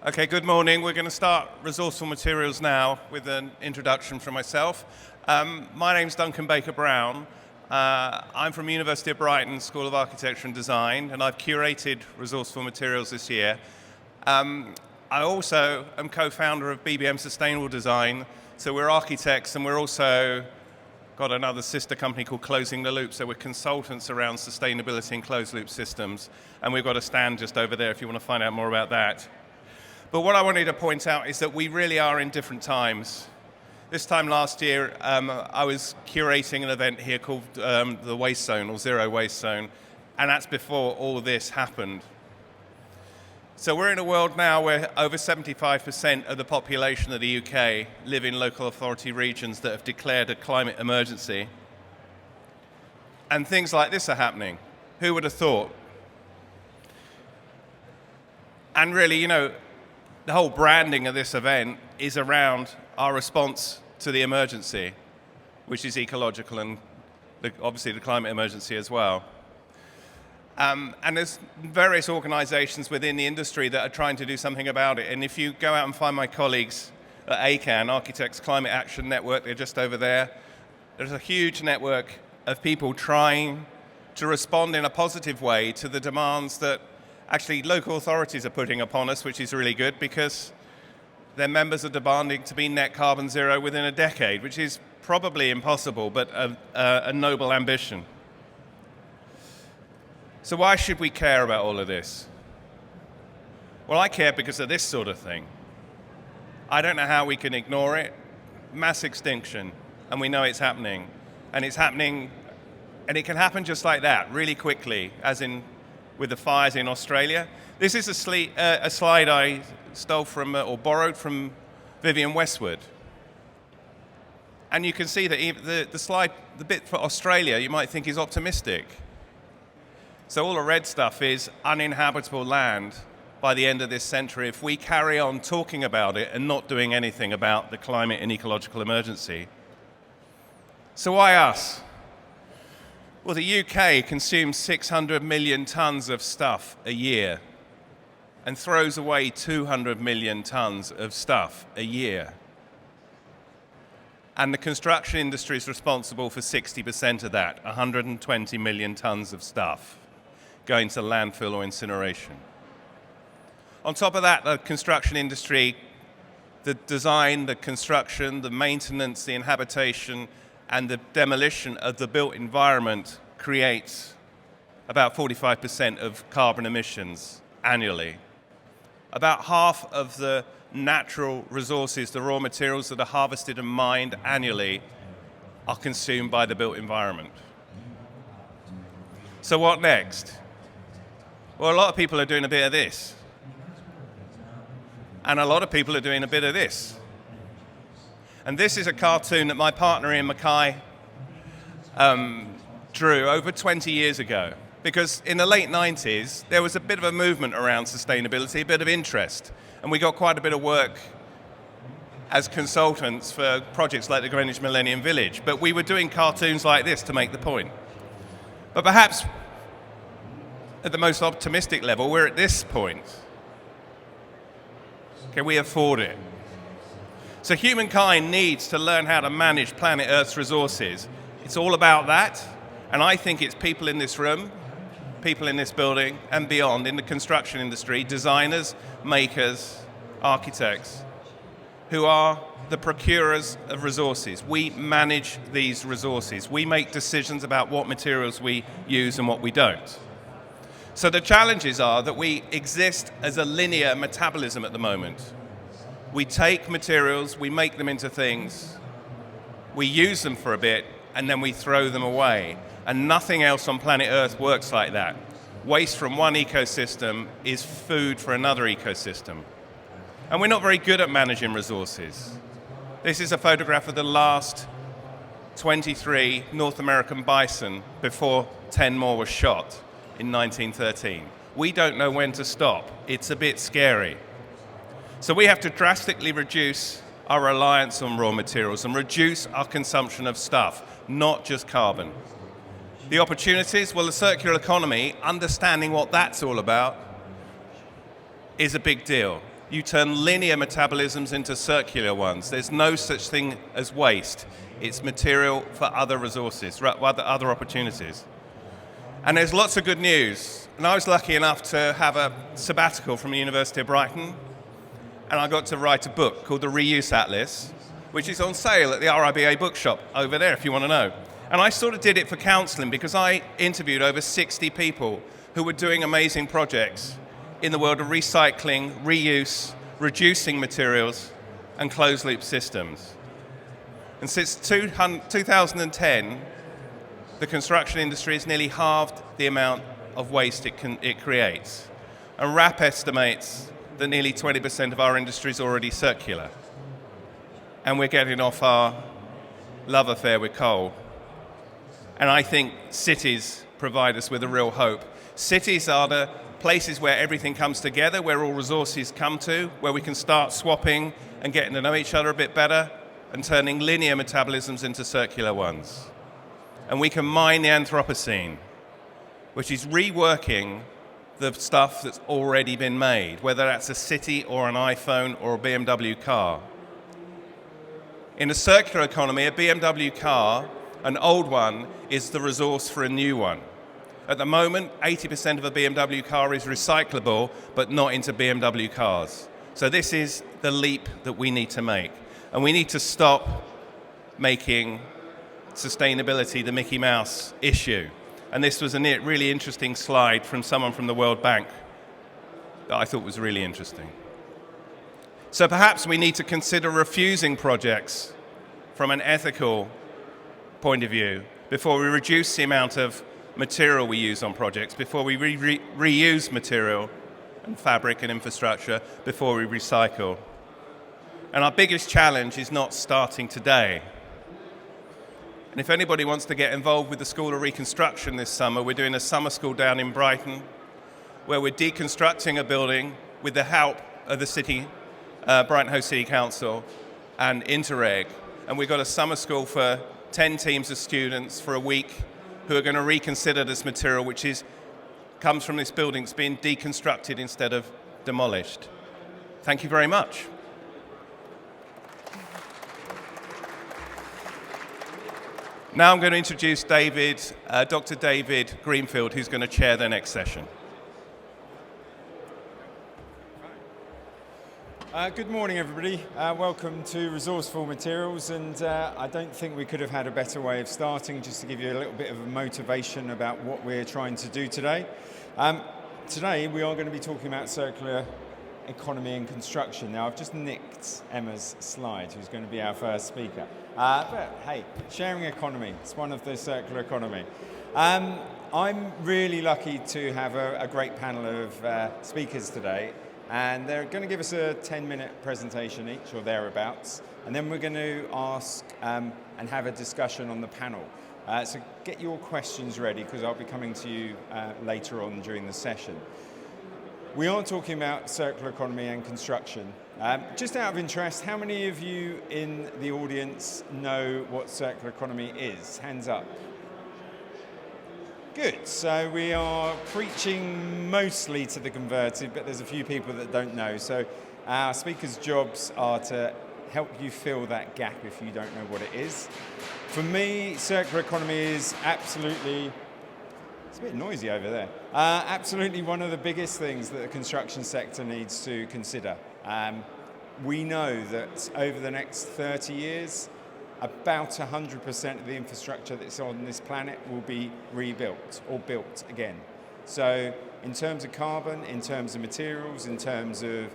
Okay, good morning. We're going to start Resourceful Materials now with an introduction from myself. My name's Duncan Baker-Brown. I'm from University of Brighton School of Architecture and Design, and I've curated Resourceful Materials this year. I also am co-founder of BBM Sustainable Design, so we're architects and we're also got another sister company called Closing the Loop, so we're consultants around sustainability and closed loop systems, and we've got a stand just over there if you want to find out more about that. But what I wanted to point out is that we really are in different times. This time last year, I was curating an event here called the Waste Zone, or Zero Waste Zone, and that's before all of this happened. So we're in a world now where over 75% of the population of the UK live in local authority regions that have declared a climate emergency. And things like this are happening. Who would have thought? And really, you know, the whole branding of this event is around our response to the emergency, which is ecological and obviously the climate emergency as well. And there's various organizations within the industry that are trying to do something about it. And if you go out and find my colleagues at ACAN, Architects Climate Action Network, they're just over there. There's a huge network of people trying to respond in a positive way to the demands that actually local authorities are putting upon us, which is really good because their members are demanding to be net carbon zero within a decade, which is probably impossible, but a noble ambition. So why should we care about all of this? Well, I care because of this sort of thing. I don't know how we can ignore it. Mass extinction, and we know it's happening. And it's happening, and it can happen just like that, really quickly, as in with the fires in Australia. This is a slide I stole from, or borrowed from Vivienne Westwood. And you can see that the slide, the bit for Australia, you might think is optimistic. So all the red stuff is uninhabitable land by the end of this century if we carry on talking about it and not doing anything about the climate and ecological emergency. So why us? Well, the UK consumes 600 million tons of stuff a year and throws away 200 million tons of stuff a year. And the construction industry is responsible for 60% of that, 120 million tons of stuff going to landfill or incineration. On top of that, the construction industry, the design, the construction, the maintenance, the inhabitation, and the demolition of the built environment creates about 45% of carbon emissions annually. About half of the natural resources, the raw materials that are harvested and mined annually, are consumed by the built environment. So what next? Well, a lot of people are doing a bit of this. And a lot of people are doing a bit of this. And this is a cartoon that my partner Ian Mackay drew over 20 years ago. Because in the late 90s, there was a bit of a movement around sustainability, a bit of interest. And we got quite a bit of work as consultants for projects like the Greenwich Millennium Village. But we were doing cartoons like this to make the point. But perhaps at the most optimistic level, we're at this point. Can we afford it? So humankind needs to learn how to manage planet Earth's resources. It's all about that. And I think it's people in this room, people in this building, and beyond, in the construction industry, designers, makers, architects, who are the procurers of resources. We manage these resources. We make decisions about what materials we use and what we don't. So the challenges are that we exist as a linear metabolism at the moment. We take materials, we make them into things, we use them for a bit, and then we throw them away. And nothing else on planet Earth works like that. Waste from one ecosystem is food for another ecosystem. And we're not very good at managing resources. This is a photograph of the last 23 North American bison before 10 more were shot in 1913. We don't know when to stop. It's a bit scary. So we have to drastically reduce our reliance on raw materials and reduce our consumption of stuff, not just carbon. The opportunities, well, the circular economy, understanding what that's all about, is a big deal. You turn linear metabolisms into circular ones. There's no such thing as waste. It's material for other resources, other opportunities. And there's lots of good news. And I was lucky enough to have a sabbatical from the University of Brighton, and I got to write a book called The Reuse Atlas, which is on sale at the RIBA bookshop over there if you want to know. And I sort of did it for counselling because I interviewed over 60 people who were doing amazing projects in the world of recycling, reuse, reducing materials, and closed-loop systems. And since 2010, the construction industry has nearly halved the amount of waste it creates. And WRAP estimates that nearly 20% of our industry is already circular. And we're getting off our love affair with coal. And I think cities provide us with a real hope. Cities are the places where everything comes together, where all resources come to, where we can start swapping and getting to know each other a bit better and turning linear metabolisms into circular ones. And we can mine the Anthropocene, which is reworking the stuff that's already been made, whether that's a city or an iPhone or a BMW car. In a circular economy, a BMW car, an old one, is the resource for a new one. At the moment, 80% of a BMW car is recyclable, but not into BMW cars. So this is the leap that we need to make. And we need to stop making sustainability the Mickey Mouse issue. And this was a really interesting slide from someone from the World Bank that I thought was really interesting. So perhaps we need to consider refusing projects from an ethical point of view before we reduce the amount of material we use on projects, before we reuse material and fabric and infrastructure, before we recycle. And our biggest challenge is not starting today. And if anybody wants to get involved with the School of Reconstruction this summer, we're doing a summer school down in Brighton where we're deconstructing a building with the help of the city, Brighton Hove City Council and Interreg. And we've got a summer school for 10 teams of students for a week who are going to reconsider this material, which comes from this building. It's being deconstructed instead of demolished. Thank you very much. Now I'm going to introduce Dr. David Greenfield, who's going to chair the next session. Good morning, everybody. Welcome to Resourceful Materials, and I don't think we could have had a better way of starting, just to give you a little bit of a motivation about what we're trying to do today. Today we are going to be talking about circular economy and construction. Now, I've just nicked Emma's slide, who's going to be our first speaker. But hey, sharing economy, it's one of the circular economy. I'm really lucky to have a great panel of speakers today. And they're going to give us a 10-minute presentation each, or thereabouts. And then we're going to ask and have a discussion on the panel. So get your questions ready, because I'll be coming to you later on during the session. We are talking about circular economy and construction. Just out of interest, how many of you in the audience know what circular economy is? Hands up. Good, so we are preaching mostly to the converted, but there's a few people that don't know. So our speakers' jobs are to help you fill that gap if you don't know what it is. For me, circular economy is absolutely, it's a bit noisy over there, absolutely one of the biggest things that the construction sector needs to consider. We know that over the next 30 years, about 100% of the infrastructure that's on this planet will be rebuilt or built again. So in terms of carbon, in terms of materials, in terms of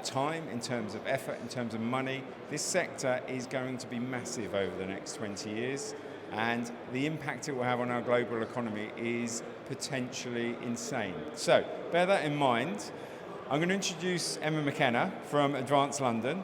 time, in terms of effort, in terms of money, this sector is going to be massive over the next 20 years. And the impact it will have on our global economy is potentially insane. So bear that in mind. I'm going to introduce Emma McKenna from Advanced London,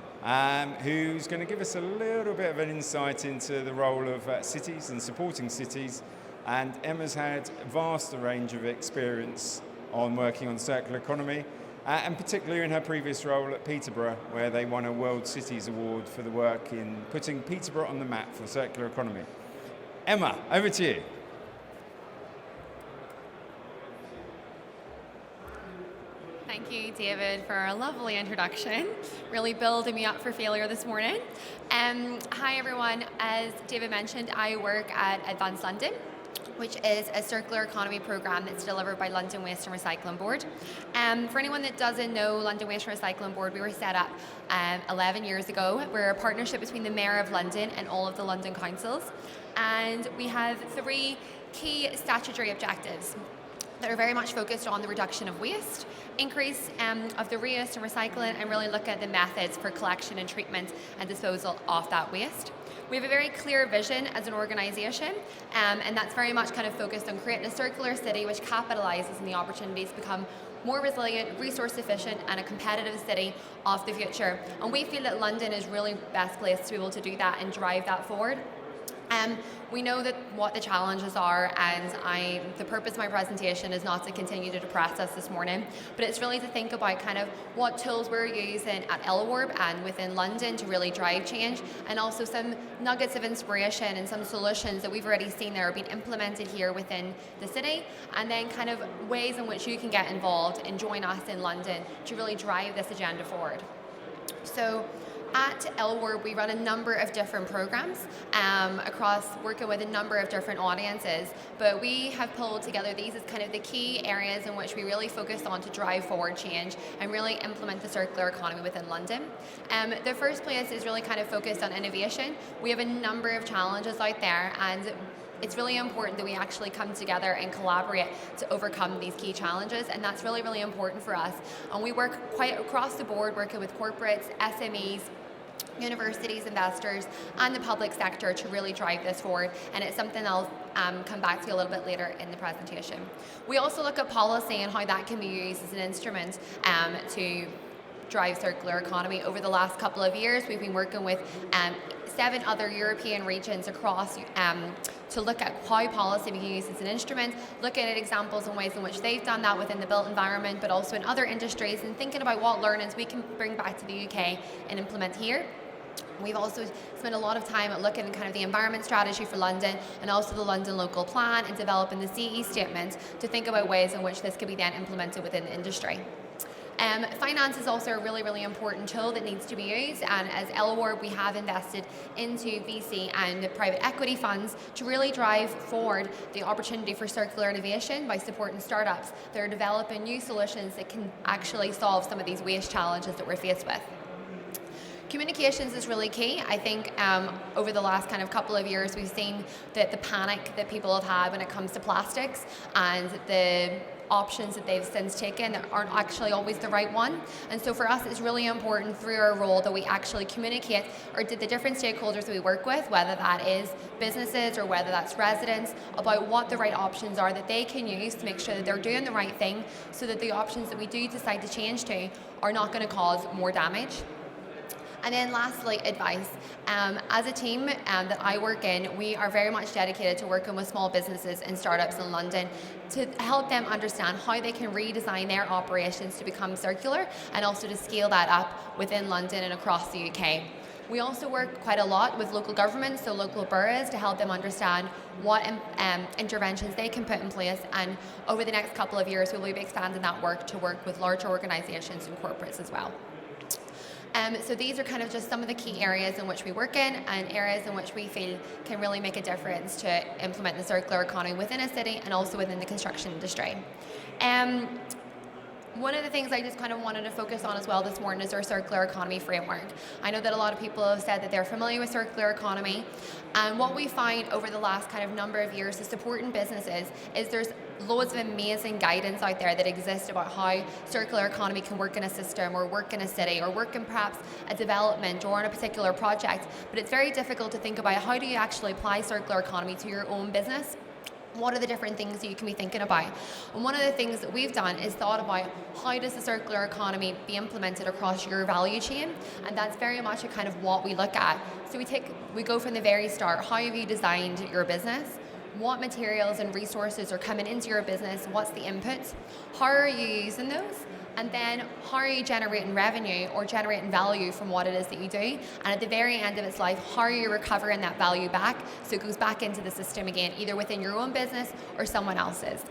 who's going to give us a little bit of an insight into the role of cities and supporting cities. And Emma's had a vast range of experience on working on circular economy, and particularly in her previous role at Peterborough, where they won a World Cities Award for the work in putting Peterborough on the map for circular economy. Emma, over to you. Thank you, David, for a lovely introduction, really building me up for failure this morning. Hi everyone, as David mentioned, I work at Advanced London, which is a circular economy program that's delivered by London Waste and Recycling Board. For anyone that doesn't know London Waste and Recycling Board, we were set up 11 years ago. We're a partnership between the Mayor of London and all of the London councils. And we have 3 key statutory objectives that are very much focused on the reduction of waste, increase of the reuse and recycling, and really look at the methods for collection and treatment and disposal of that waste. We have a very clear vision as an organisation, and that's very much kind of focused on creating a circular city which capitalises on the opportunities to become more resilient, resource efficient, and a competitive city of the future. And we feel that London is really best placed to be able to do that and drive that forward. We know that what the challenges are, and the purpose of my presentation is not to continue to depress us this morning, but it's really to think about kind of what tools we're using at LWARB and within London to really drive change, and also some nuggets of inspiration and some solutions that we've already seen that are being implemented here within the city, and then kind of ways in which you can get involved and join us in London to really drive this agenda forward. So, at LWARB, we run a number of different programs across working with a number of different audiences, but we have pulled together these as kind of the key areas in which we really focus on to drive forward change and really implement the circular economy within London. The first place is really kind of focused on innovation. We have a number of challenges out there, and it's really important that we actually come together and collaborate to overcome these key challenges, and that's really, really important for us. And we work quite across the board, working with corporates, SMEs, universities, investors, and the public sector to really drive this forward, and it's something I'll come back to a little bit later in the presentation. We also look at policy and how that can be used as an instrument to drive circular economy. Over the last couple of years, we've been working with 7 other European regions across to look at how policy can be used as an instrument, looking at examples and ways in which they've done that within the built environment, but also in other industries, and thinking about what learnings we can bring back to the UK and implement here. We've also spent a lot of time at looking at kind of the environment strategy for London, and also the London local plan, and developing the CE statement to think about ways in which this could be then implemented within the industry. Finance is also a really, really important tool that needs to be used, and as LWARB, we have invested into VC and private equity funds to really drive forward the opportunity for circular innovation by supporting startups that are developing new solutions that can actually solve some of these waste challenges that we're faced with. Communications is really key. I think over the last kind of couple of years, we've seen that the panic that people have had when it comes to plastics, and the options that they've since taken that aren't actually always the right one. And so for us, it's really important through our role that we actually communicate, or to the different stakeholders that we work with, whether that is businesses or whether that's residents, about what the right options are that they can use to make sure that they're doing the right thing, so that the options that we do decide to change to are not going to cause more damage. And then lastly, advice. As a team that I work in, we are very much dedicated to working with small businesses and startups in London to help them understand how they can redesign their operations to become circular, and also to scale that up within London and across the UK. We also work quite a lot with local governments, so local boroughs, to help them understand what interventions they can put in place, and over the next couple of years we will be expanding that work to work with larger organisations and corporates as well. So these are kind of just some of the key areas in which we work in, and areas in which we feel can really make a difference to implement the circular economy within a city and also within the construction industry. One of the things I just kind of wanted to focus on as well this morning is our circular economy framework. I know that a lot of people have said that they're familiar with circular economy, and what we find over the last kind of number of years is supporting businesses is there's loads of amazing guidance out there that exists about how circular economy can work in a system, or work in a city, or work in perhaps a development or in a particular project, but it's very difficult to think about how do you actually apply circular economy to your own business. What are the different things that you can be thinking about? And one of the things that we've done is thought about how does the circular economy be implemented across your value chain, and that's very much a kind of what we look at. So we go from the very start. How have you designed your business? What materials and resources are coming into your business? What's the inputs? How are you using those? And then how are you generating revenue or generating value from what it is that you do? And at the very end of its life, how are you recovering that value back so it goes back into the system again, either within your own business or someone else's?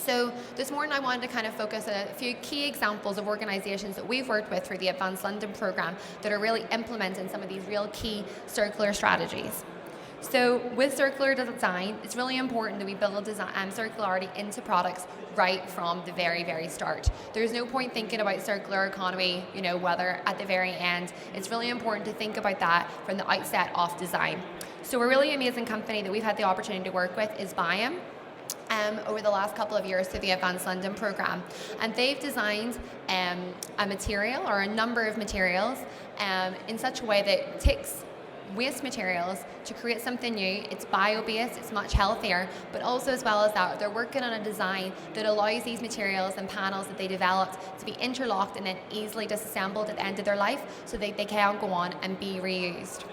So this morning I wanted to kind of focus on a few key examples of organisations that we've worked with through the Advanced London programme that are really implementing some of these real key circular strategies. So with circular design, it's really important that we build circularity into products right from the very, very start. There's no point thinking about circular economy, whether at the very end. It's really important to think about that from the outset of design. So a really amazing company that we've had the opportunity to work with is Biome. Over the last couple of years through the Advanced London programme. And they've designed a material or a number of materials in such a way that takes waste materials to create something new. It's bio-based, it's much healthier, but also as well as that, they're working on a design that allows these materials and panels that they developed to be interlocked and then easily disassembled at the end of their life so that they can go on and be reused.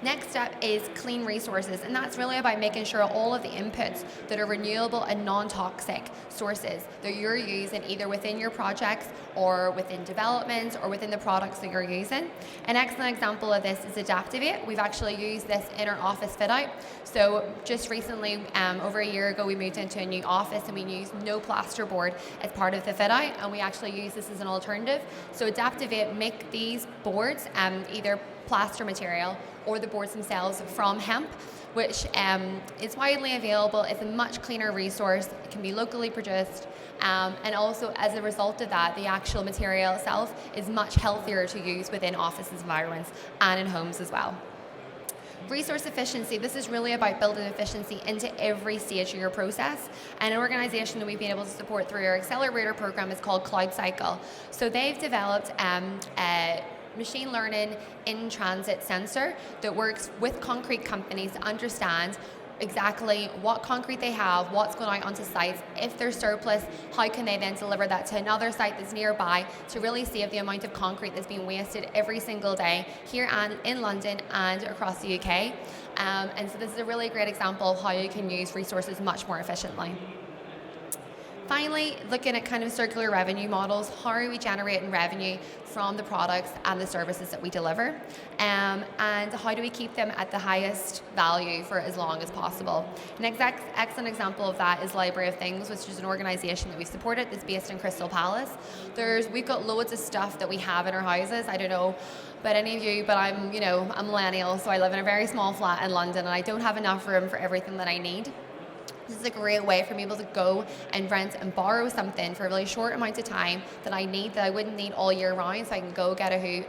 Next up is clean resources, and that's really about making sure all of the inputs that are renewable and non-toxic sources that you're using either within your projects or within development or within the products that you're using. An excellent example of this is Adaptivate. We've actually used this in our office fit out. So just recently, over a year ago, we moved into a new office and we used no plasterboard as part of the fit out, and we actually use this as an alternative. So Adaptivate make these boards either plaster material or the boards themselves from hemp, which is widely available. It's a much cleaner resource. It can be locally produced. And also, as a result of that, the actual material itself is much healthier to use within office environments and in homes as well. Resource efficiency, this is really about building efficiency into every stage of your process. And an organization that we've been able to support through our accelerator program is called Cloud Cycle. So they've developed a machine learning in transit sensor that works with concrete companies to understand exactly what concrete they have, what's going out onto sites. If there's surplus, how can they then deliver that to another site that's nearby to really save the amount of concrete that's being wasted every single day here and in London and across the UK. And so this is a really great example of how you can use resources much more efficiently. Finally, looking at kind of circular revenue models, how are we generating revenue from the products and the services that we deliver? And how do we keep them at the highest value for as long as possible? An excellent example of that is Library of Things, which is an organisation that we supported that's based in Crystal Palace. We've got loads of stuff that we have in our houses. I don't know about any of you, but I'm a millennial, so I live in a very small flat in London and I don't have enough room for everything that I need. This is a great way for me able to go and rent and borrow something for a really short amount of time that I need, that I wouldn't need all year round. So I can go get a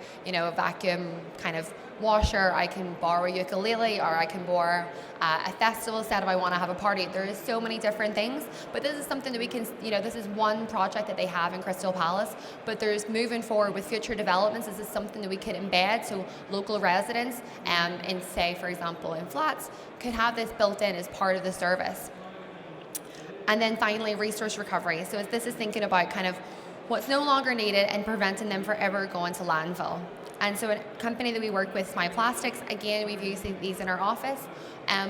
vacuum kind of washer, I can borrow a ukulele, or I can borrow a festival set if I want to have a party. There is so many different things, but this is something that we can, this is one project that they have in Crystal Palace, but there's moving forward with future developments. This is something that we could embed, so local residents, in say, for example, in flats, could have this built in as part of the service. And then finally, resource recovery. So this is thinking about kind of what's no longer needed and preventing them from ever going to landfill. And so a company that we work with, Smile Plastics, again, we've used these in our office.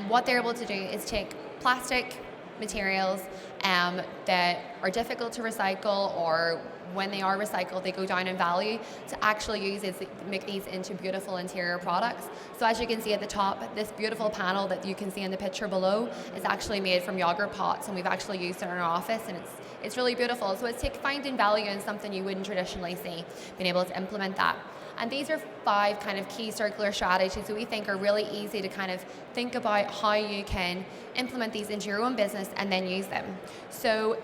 What they're able to do is take plastic materials that are difficult to recycle, or when they are recycled, they go down in value, to actually use it to make these into beautiful interior products. So as you can see at the top, this beautiful panel that you can see in the picture below is actually made from yogurt pots, and we've actually used it in our office, and it's really beautiful. So it's finding value in something you wouldn't traditionally see, being able to implement that. And these are 5 kind of key circular strategies that we think are really easy to kind of think about how you can implement these into your own business and then use them. So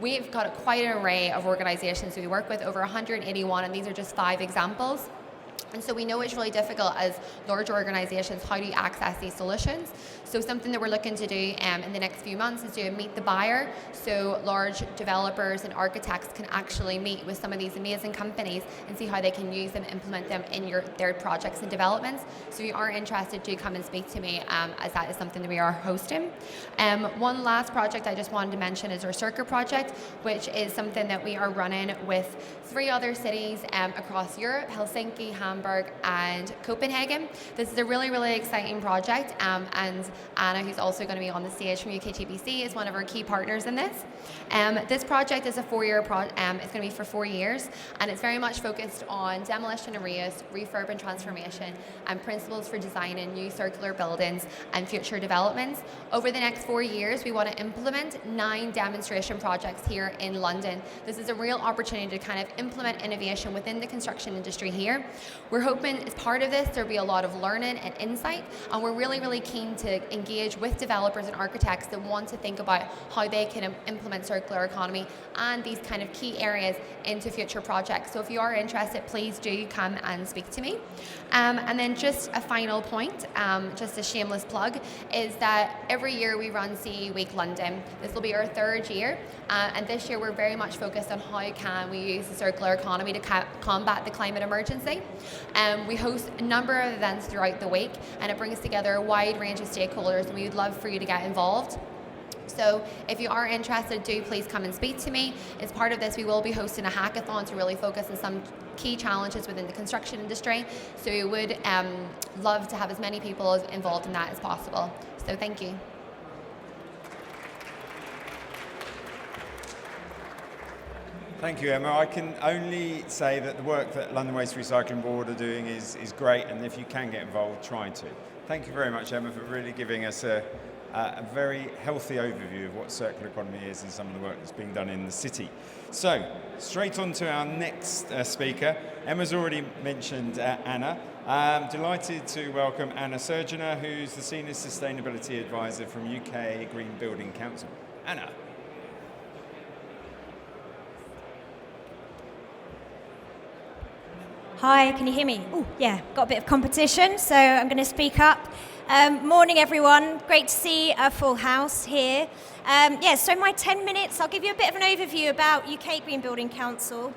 we've got quite an array of organizations that we work with, over 181, and these are just 5 examples. And so we know it's really difficult as large organizations, how do you access these solutions? So something that we're looking to do in the next few months is to meet the buyer. So large developers and architects can actually meet with some of these amazing companies and see how they can use them, implement them in their projects and developments. So if you are interested, do come and speak to me, as that is something that we are hosting. One last project I just wanted to mention is our Circuit project, which is something that we are running with 3 other cities across Europe: Helsinki, Hamburg, Hamburg, and Copenhagen. This is a really, really exciting project, and Anna, who's also going to be on the stage from UKGBC, is one of our key partners in this. This project is a 4-year project. It's going to be for 4 years, and it's very much focused on demolition and reuse, refurb and transformation, and principles for designing new circular buildings and future developments. Over the next 4 years, we want to implement 9 demonstration projects here in London. This is a real opportunity to kind of implement innovation within the construction industry here. We're hoping as part of this there'll be a lot of learning and insight, and we're really, really keen to engage with developers and architects that want to think about how they can implement circular economy and these kind of key areas into future projects. So if you are interested, please do come and speak to me. And then just a final point, just a shameless plug, is that every year we run CE Week London. This will be our 3rd year, and this year we're very much focused on how can we use the circular economy to combat the climate emergency. We host a number of events throughout the week, and it brings together a wide range of stakeholders, and we would love for you to get involved. So if you are interested, do please come and speak to me. As part of this, we will be hosting a hackathon to really focus on some key challenges within the construction industry. So we would love to have as many people involved in that as possible. So thank you. Thank you, Emma. I can only say that the work that London Waste Recycling Board are doing is great, and if you can get involved, try to. Thank you very much, Emma, for really giving us a very healthy overview of what circular economy is and some of the work that's being done in the city. So, straight on to our next speaker. Emma's already mentioned Anna. I'm delighted to welcome Anna Surgener, who's the Senior Sustainability Advisor from UK Green Building Council. Anna. Hi, can you hear me? Oh, yeah, got a bit of competition, so I'm going to speak up. Morning, everyone. Great to see a full house here. So my 10 minutes, I'll give you a bit of an overview about UK Green Building Council.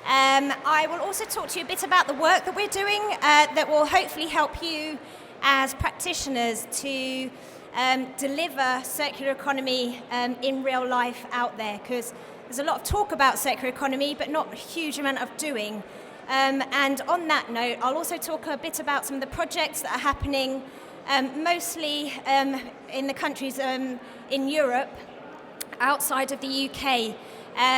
I will also talk to you a bit about the work that we're doing that will hopefully help you as practitioners to deliver circular economy in real life out there, because there's a lot of talk about circular economy, but not a huge amount of doing. And on that note, I'll also talk a bit about some of the projects that are happening mostly in the countries in Europe, outside of the UK.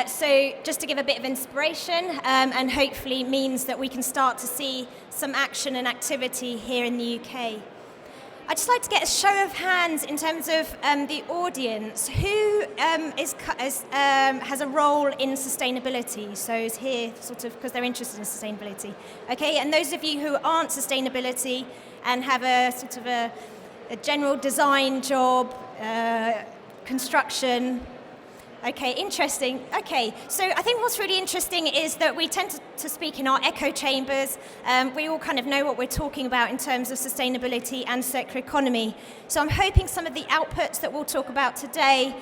So just to give a bit of inspiration and hopefully means that we can start to see some action and activity here in the UK. I'd just like to get a show of hands in terms of the audience. Who has a role in sustainability? So is here sort of because they're interested in sustainability. Okay, and those of you who aren't sustainability and have a sort of a general design job, construction. Okay, interesting. Okay, so I think what's really interesting is that we tend to speak in our echo chambers. We all kind of know what we're talking about in terms of sustainability and circular economy. So I'm hoping some of the outputs that we'll talk about today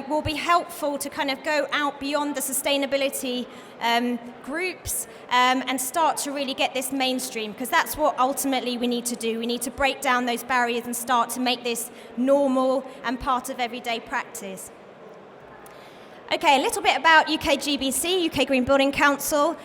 will be helpful to kind of go out beyond the sustainability groups and start to really get this mainstream, because that's what ultimately we need to do. We need to break down those barriers and start to make this normal and part of everyday practice. Okay, a little bit about UKGBC, UK Green Building Council.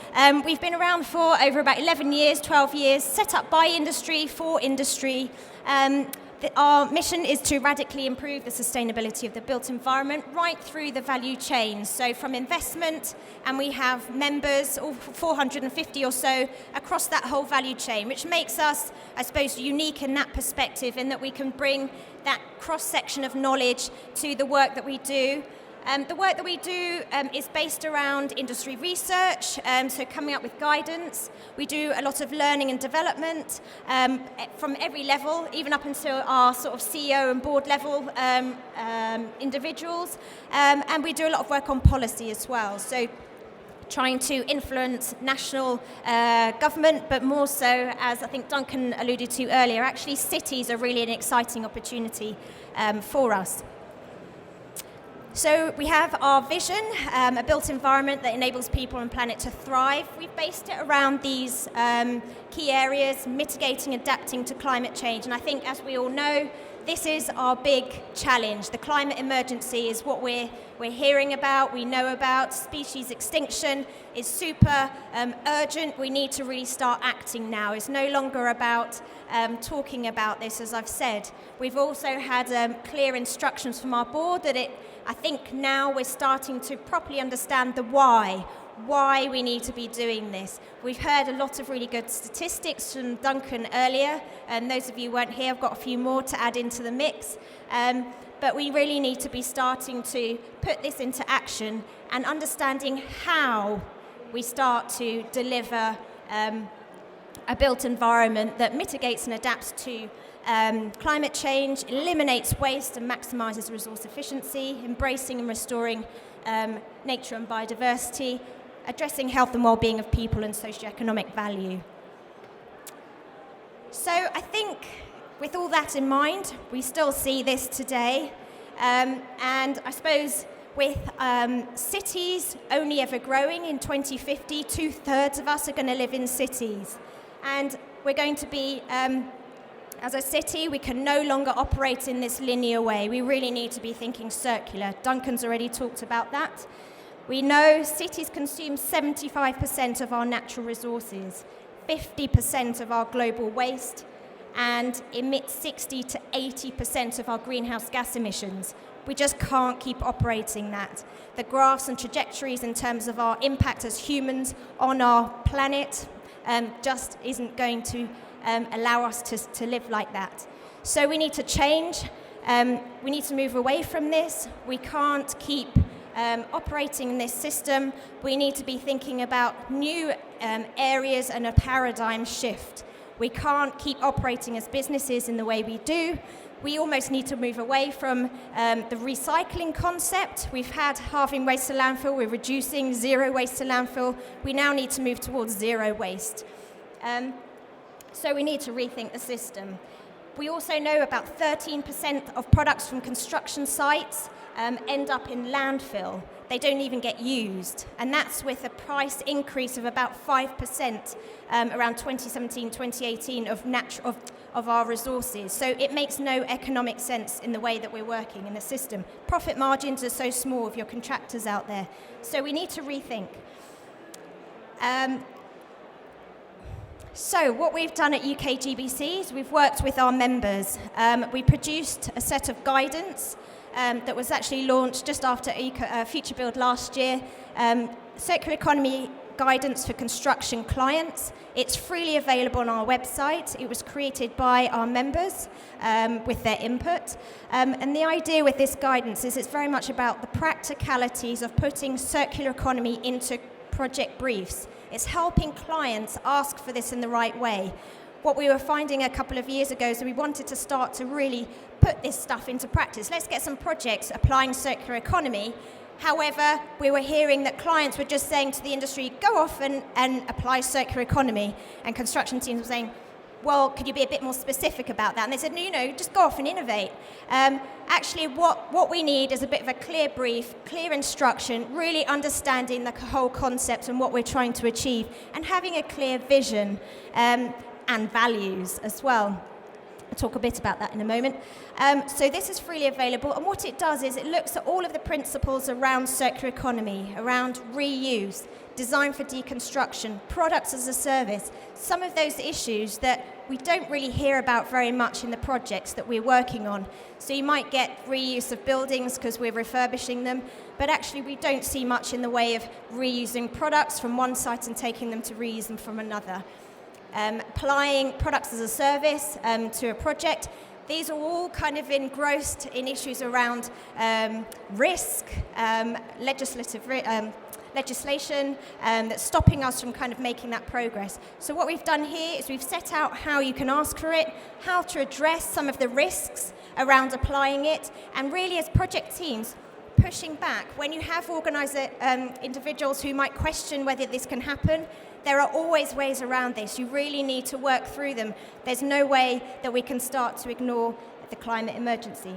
We've been around for over about 11 years, 12 years, set up by industry, for industry. Our mission is to radically improve the sustainability of the built environment right through the value chain. So from investment, and we have members, 450 or so, across that whole value chain, which makes us, I suppose, unique in that perspective, in that we can bring that cross-section of knowledge to the work that we do. The work that we do is based around industry research, so coming up with guidance. We do a lot of learning and development from every level, even up until our sort of CEO and board level individuals. And we do a lot of work on policy as well. So trying to influence national government, but more so, as I think Duncan alluded to earlier, actually cities are really an exciting opportunity for us. So we have our vision, a built environment that enables people and planet to thrive. We've based it around these key areas: mitigating, adapting to climate change. And I think, as we all know, this is our big challenge. The climate emergency is what we're hearing about, we know about. Species extinction is super urgent. We need to really start acting now. It's no longer about talking about this, as I've said. We've also had clear instructions from our board that I think now we're starting to properly understand the why we need to be doing this. We've heard a lot of really good statistics from Duncan earlier, and those of you who weren't here, I've got a few more to add into the mix. But we really need to be starting to put this into action and understanding how we start to deliver a built environment that mitigates and adapts to climate change, eliminates waste and maximises resource efficiency, embracing and restoring nature and biodiversity, addressing health and well-being of people and socioeconomic value. So I think with all that in mind, we still see this today. And I suppose with cities only ever growing in 2050, 2/3 of us are going to live in cities. And we're going to be, as a city, we can no longer operate in this linear way. We really need to be thinking circular. Duncan's already talked about that. We know cities consume 75% of our natural resources, 50% of our global waste, and emit 60 to 80% of our greenhouse gas emissions. We just can't keep operating that. The graphs and trajectories in terms of our impact as humans on our planet just isn't going to allow us to live like that. So we need to change. We need to move away from this. We can't keep operating in this system. We need to be thinking about new areas and a paradigm shift. We can't keep operating as businesses in the way we do. We almost need to move away from the recycling concept. We've had halving waste to landfill. We're reducing zero waste to landfill. We now need to move towards zero waste. So we need to rethink the system. We also know about 13% of products from construction sites end up in landfill. They don't even get used. And that's with a price increase of about 5% around 2017, 2018 of our resources. So it makes no economic sense in the way that we're working in the system. Profit margins are so small of your contractors out there. So we need to rethink. So what we've done at UKGBC is we've worked with our members. We produced a set of guidance that was actually launched just after Future Build last year. Circular economy guidance for construction clients. It's freely available on our website. It was created by our members with their input. And the idea with this guidance is it's very much about the practicalities of putting circular economy into project briefs. It's helping clients ask for this in the right way. What we were finding a couple of years ago is that we wanted to start to really put this stuff into practice. Let's get some projects applying circular economy. However, we were hearing that clients were just saying to the industry, go off and apply circular economy. And construction teams were saying, well, could you be a bit more specific about that? And they said, no, just go off and innovate. Actually, what we need is a bit of a clear brief, clear instruction, really understanding the whole concept and what we're trying to achieve, and having a clear vision and values as well. I'll talk a bit about that in a moment. So this is freely available, and what it does is it looks at all of the principles around circular economy, around reuse, design for deconstruction, products as a service, some of those issues that we don't really hear about very much in the projects that we're working on. So you might get reuse of buildings because we're refurbishing them, but actually we don't see much in the way of reusing products from one site and taking them to reuse them from another. Applying products as a service to a project. These are all kind of engrossed in issues around risk, legislation that's stopping us from kind of making that progress. So what we've done here is we've set out how you can ask for it, how to address some of the risks around applying it, and really as project teams, pushing back. When you have organizer individuals who might question whether this can happen, there are always ways around this. You really need to work through them. There's no way that we can start to ignore the climate emergency.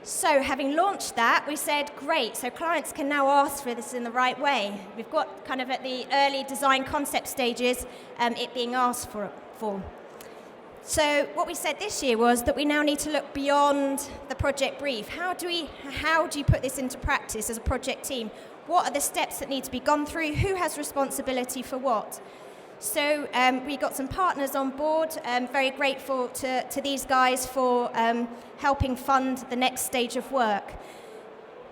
So having launched that, we said, great, so clients can now ask for this in the right way. We've got kind of at the early design concept stages, it being asked for. So what we said this year was that we now need to look beyond the project brief. How do you put this into practice as a project team? What are the steps that need to be gone through? Who has responsibility for what? So we got some partners on board. Very grateful to these guys for helping fund the next stage of work.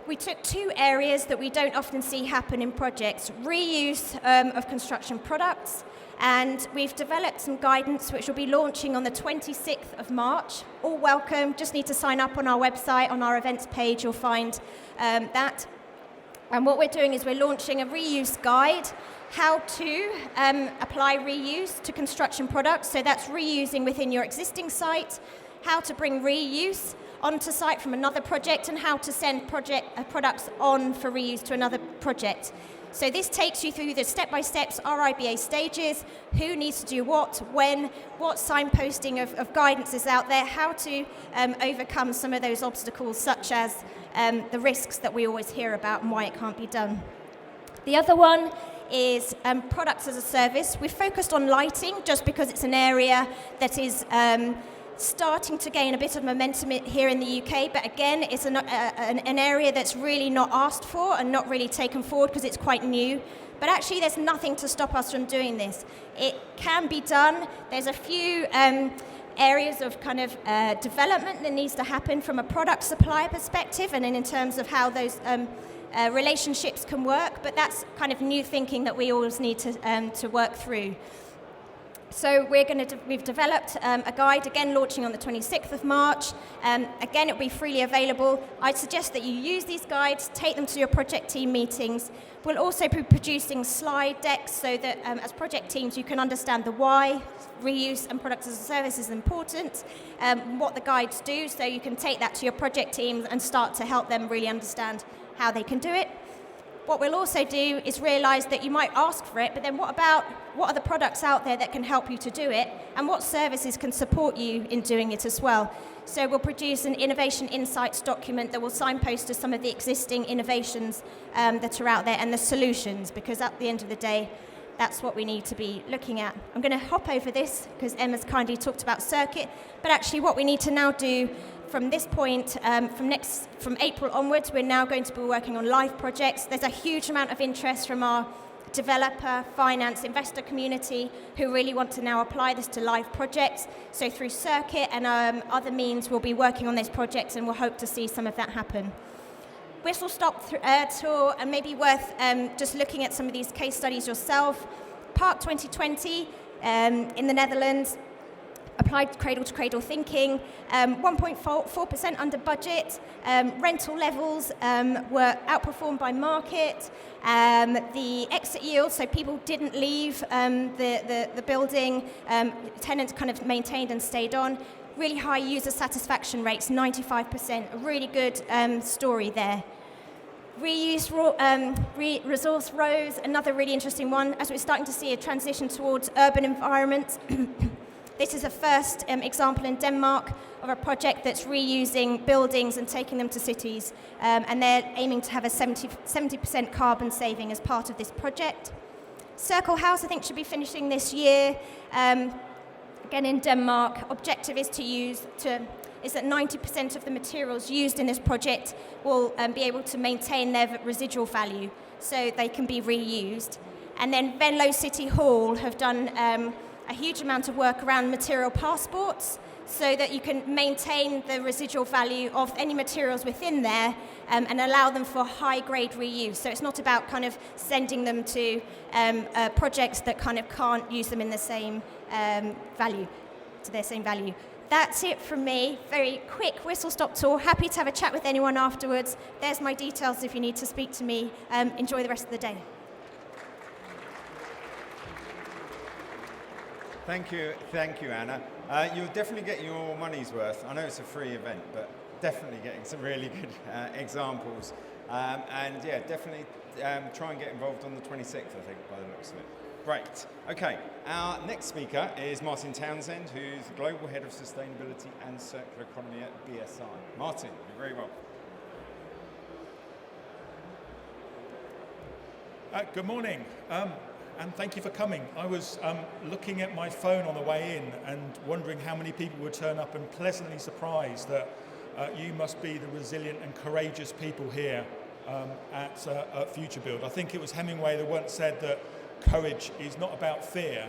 We took two areas that we don't often see happen in projects: reuse of construction products, and we've developed some guidance which will be launching on the 26th of March. All welcome, just need to sign up on our website, on our events page, you'll find that. And what we're doing is we're launching a reuse guide, how to apply reuse to construction products. So that's reusing within your existing site, how to bring reuse onto site from another project, and how to send products on for reuse to another project. So this takes you through the step-by-steps RIBA stages, who needs to do what, when, what signposting of guidance is out there, how to overcome some of those obstacles, such as the risks that we always hear about and why it can't be done. The other one is products as a service. We've focused on lighting just because it's an area that is starting to gain a bit of momentum here in the UK, but again, it's an area that's really not asked for and not really taken forward because it's quite new. But actually, there's nothing to stop us from doing this. It can be done. There's a few areas of kind of development that needs to happen from a product supplier perspective, and then in terms of how those relationships can work, but that's kind of new thinking that we always need to work through. So we've developed a guide, again launching on the 26th of March. Again, it will be freely available. I'd suggest that you use these guides, take them to your project team meetings. We'll also be producing slide decks so that as project teams you can understand the why reuse and products as a service is important, what the guides do, so you can take that to your project teams and start to help them really understand how they can do it. What we'll also do is realise that you might ask for it, but then what are the products out there that can help you to do it, and what services can support you in doing it as well. So we'll produce an innovation insights document that will signpost to some of the existing innovations that are out there and the solutions, because at the end of the day, that's what we need to be looking at. I'm going to hop over this because Emma's kindly talked about Circuit, but actually what we need to now do from this point, from April onwards, we're now going to be working on live projects. There's a huge amount of interest from our developer, finance, investor community who really want to now apply this to live projects. So through Circuit and other means, we'll be working on these projects, and we'll hope to see some of that happen. Whistle Stop tour, and maybe worth just looking at some of these case studies yourself. Park 2020 in the Netherlands. Applied cradle-to-cradle thinking, 1.4% under budget, rental levels were outperformed by market, the exit yield, so people didn't leave the building, tenants kind of maintained and stayed on, really high user satisfaction rates, 95%, a really good story there. Reuse resource rows, another really interesting one, as we're starting to see a transition towards urban environments. This is a first example in Denmark of a project that's reusing buildings and taking them to cities, and they're aiming to have a 70% carbon saving as part of this project. Circle House, I think, should be finishing this year. Again, in Denmark, objective is that 90% of the materials used in this project will be able to maintain their residual value, so they can be reused. And then Venlo City Hall have done a huge amount of work around material passports so that you can maintain the residual value of any materials within there and allow them for high-grade reuse. So it's not about kind of sending them to projects that kind of can't use them in the same value, to their same value. That's it from me. Very quick whistle-stop tour. Happy to have a chat with anyone afterwards. There's my details if you need to speak to me. Enjoy the rest of the day. Thank you, Anna. You'll definitely get your money's worth. I know it's a free event, but definitely getting some really good examples. And yeah, definitely try and get involved on the 26th, I think, by the looks of it. Great. Okay, our next speaker is Martin Townsend, who's the Global Head of Sustainability and Circular Economy at BSI. Martin, you're very welcome. Good morning. and thank you for coming. I was looking at my phone on the way in and wondering how many people would turn up, and pleasantly surprised that you must be the resilient and courageous people here at FutureBuild. I think it was Hemingway that once said that courage is not about fear,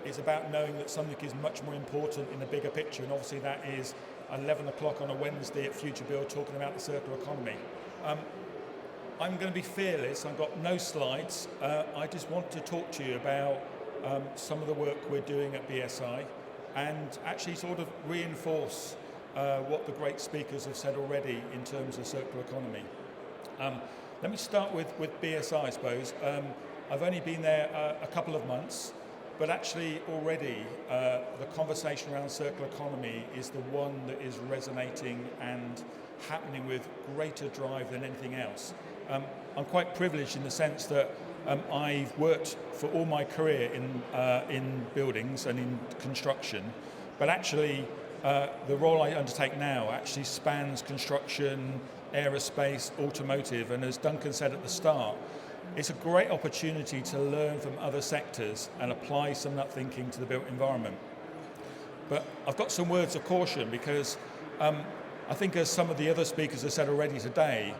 it's about knowing that something is much more important in the bigger picture, and obviously that is 11 o'clock on a Wednesday at FutureBuild talking about the circular economy. I'm going to be fearless. I've got no slides. I just want to talk to you about some of the work we're doing at BSI and actually sort of reinforce what the great speakers have said already in terms of circular economy. Let me start with BSI, I suppose. I've only been there a couple of months, but actually already the conversation around circular economy is the one that is resonating and happening with greater drive than anything else. I'm quite privileged in the sense that I've worked for all my career in buildings and in construction, but actually the role I undertake now actually spans construction, aerospace, automotive, and as Duncan said at the start, it's a great opportunity to learn from other sectors and apply some of that thinking to the built environment. But I've got some words of caution because I think, as some of the other speakers have said already today,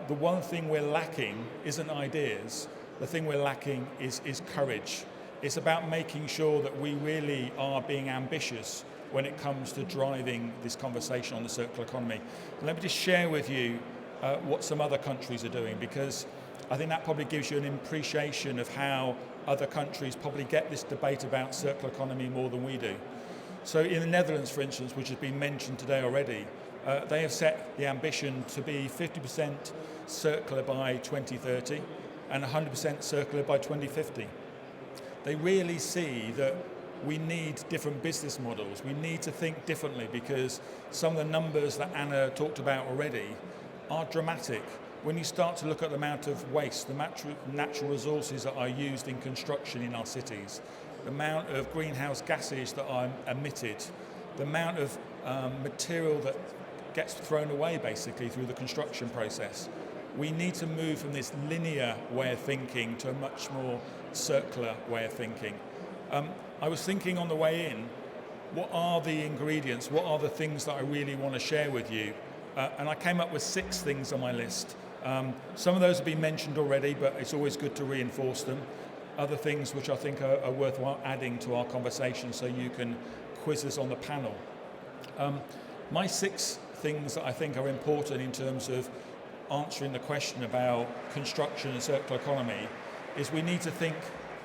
the one thing we're lacking isn't ideas. The thing we're lacking is courage. It's about making sure that we really are being ambitious when it comes to driving this conversation on the circular economy. Let me just share with you what some other countries are doing, because I think that probably gives you an appreciation of how other countries probably get this debate about circular economy more than we do. So in the Netherlands, for instance, which has been mentioned today already, they have set the ambition to be 50% circular by 2030 and 100% circular by 2050. They really see that we need different business models. We need to think differently, because some of the numbers that Anna talked about already are dramatic. When you start to look at the amount of waste, the natural resources that are used in construction in our cities, the amount of greenhouse gases that are emitted, the amount of material that gets thrown away basically through the construction process. We need to move from this linear way of thinking to a much more circular way of thinking. I was thinking on the way in, what are the ingredients, what are the things that I really want to share with you? And I came up with 6 things on my list. Some of those have been mentioned already, but it's always good to reinforce them. Other things which I think are worthwhile adding to our conversation so you can quiz us on the panel. My 6 things that I think are important in terms of answering the question about construction and circular economy is we need to think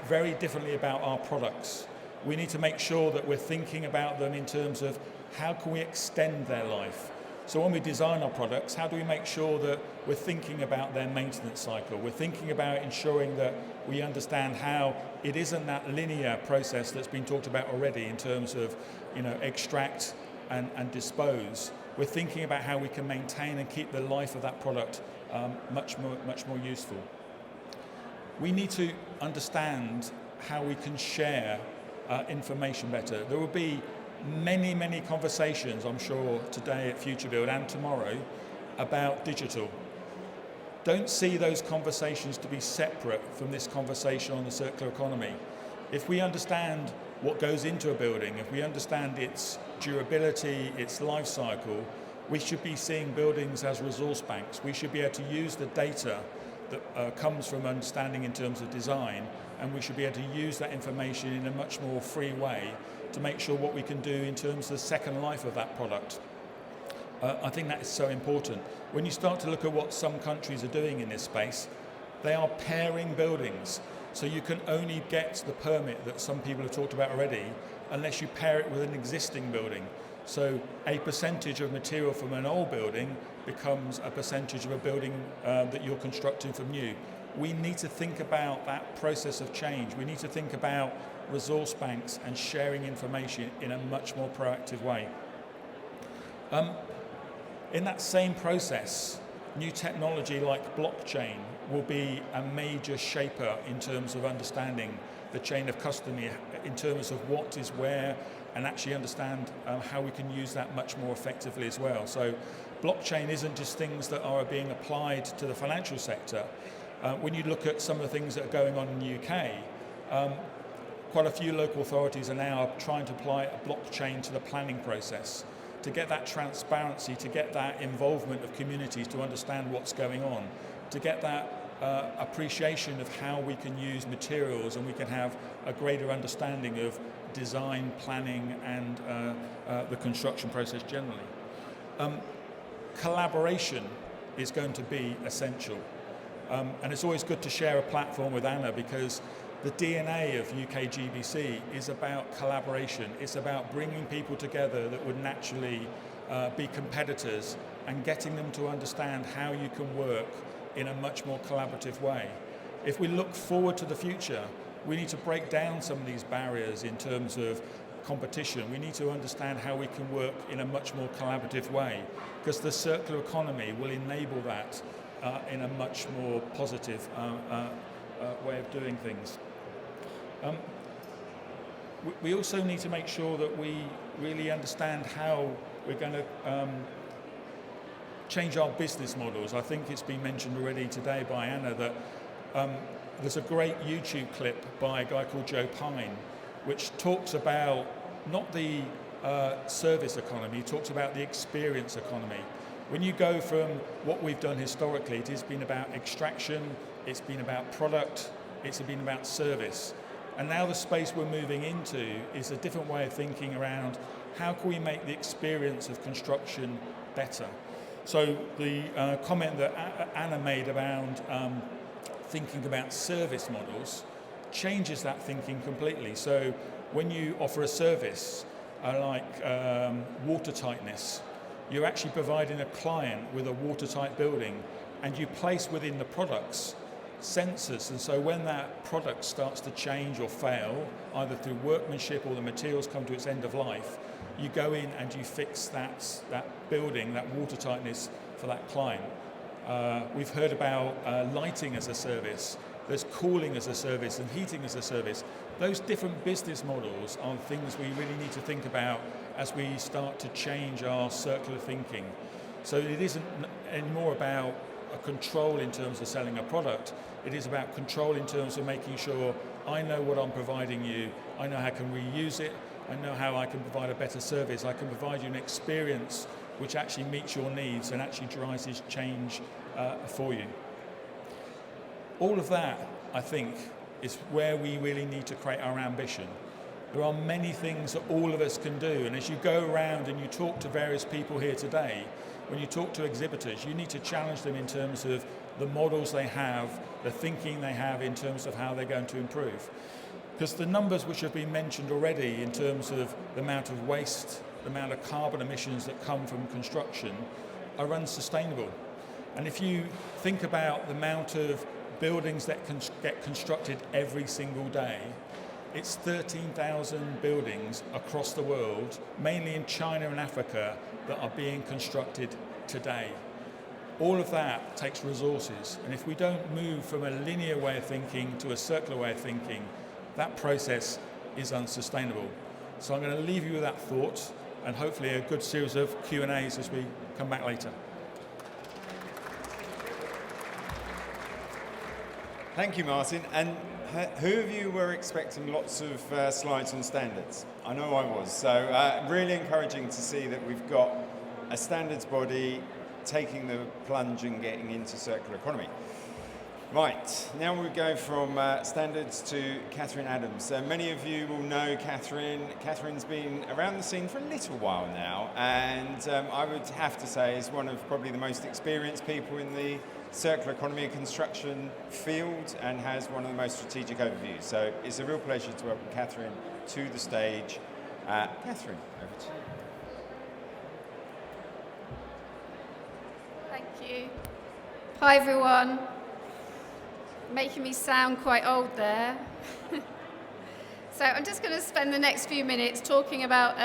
very differently about our products. We need to make sure that we're thinking about them in terms of how can we extend their life. So when we design our products, how do we make sure that we're thinking about their maintenance cycle? We're thinking about ensuring that we understand how it isn't that linear process that's been talked about already in terms of, extract and dispose. We're thinking about how we can maintain and keep the life of that product much more useful. We need to understand how we can share information better. There will be many conversations, I'm sure, today at FutureBuild and tomorrow about digital. Don't see those conversations to be separate from this conversation on the circular economy. If we understand what goes into a building, if we understand its durability, its life cycle, we should be seeing buildings as resource banks. We should be able to use the data that comes from understanding in terms of design, and we should be able to use that information in a much more free way to make sure what we can do in terms of the second life of that product. I think that is so important. When you start to look at what some countries are doing in this space, they are pairing buildings. So you can only get the permit that some people have talked about already unless you pair it with an existing building. So a percentage of material from an old building becomes a percentage of a building that you're constructing from new. We need to think about that process of change. We need to think about resource banks and sharing information in a much more proactive way. In that same process, new technology like blockchain will be a major shaper in terms of understanding the chain of custody, in terms of what is where, and actually understand how we can use that much more effectively as well. So blockchain isn't just things that are being applied to the financial sector. When you look at some of the things that are going on in the UK, quite a few local authorities are now trying to apply a blockchain to the planning process to get that transparency, to get that involvement of communities to understand what's going on, to get that appreciation of how we can use materials and we can have a greater understanding of design, planning and the construction process generally. Collaboration is going to be essential. And it's always good to share a platform with Anna because the DNA of UK GBC is about collaboration. It's about bringing people together that would naturally be competitors and getting them to understand how you can work in a much more collaborative way. If we look forward to the future, we need to break down some of these barriers in terms of competition. We need to understand how we can work in a much more collaborative way because the circular economy will enable that in a much more positive way of doing things. We also need to make sure that we really understand how we're going to change our business models. I think it's been mentioned already today by Anna that there's a great YouTube clip by a guy called Joe Pine which talks about not the service economy, he talks about the experience economy. When you go from what we've done historically, it has been about extraction, it's been about product, it's been about service. And now the space we're moving into is a different way of thinking around how can we make the experience of construction better. So the comment that Anna made around thinking about service models changes that thinking completely. So when you offer a service like water tightness, you're actually providing a client with a watertight building and you place within the products sensors, and so when that product starts to change or fail, either through workmanship or the materials come to its end of life, you go in and you fix that building, that watertightness for that client. We've heard about lighting as a service, there's cooling as a service and heating as a service. Those different business models are things we really need to think about as we start to change our circular thinking. So it isn't anymore about a control in terms of selling a product, it is about control in terms of making sure I know what I'm providing you, I know how I can reuse it, I know how I can provide a better service, I can provide you an experience which actually meets your needs and actually drives this change for you. All of that, I think, is where we really need to create our ambition. There are many things that all of us can do, and as you go around and you talk to various people here today, when you talk to exhibitors, you need to challenge them in terms of the models they have, the thinking they have in terms of how they're going to improve. Because the numbers which have been mentioned already in terms of the amount of waste, the amount of carbon emissions that come from construction are unsustainable. And if you think about the amount of buildings that get constructed every single day, it's 13,000 buildings across the world, mainly in China and Africa, that are being constructed today. All of that takes resources, and if we don't move from a linear way of thinking to a circular way of thinking, that process is unsustainable. So I'm going to leave you with that thought, and hopefully a good series of Q&As as we come back later. Thank you, Martin. And who of you were expecting lots of slides on standards? I know I was. So really encouraging to see that we've got a standards body taking the plunge and getting into circular economy. Right, now we go from standards to Catherine Adams. Many of you will know Catherine. Catherine's been around the scene for a little while now, and I would have to say is one of probably the most experienced people in the circular economy and construction field, and has one of the most strategic overviews. So it's a real pleasure to welcome Catherine to the stage. Catherine, over to you. Thank you. Hi everyone. Making me sound quite old there. So I'm just going to spend the next few minutes talking about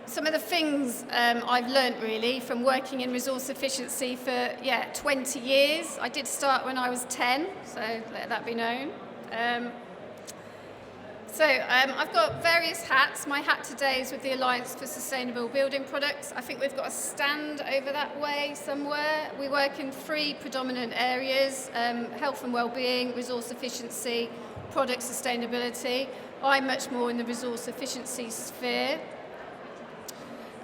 some of the things I've learnt really from working in resource efficiency for 20 years. I did start when I was 10, so let that be known. I've got various hats. My hat today is with the Alliance for Sustainable Building Products. I think we've got a stand over that way somewhere. We work in 3 predominant areas: health and well-being, resource efficiency, product sustainability. I'm much more in the resource efficiency sphere.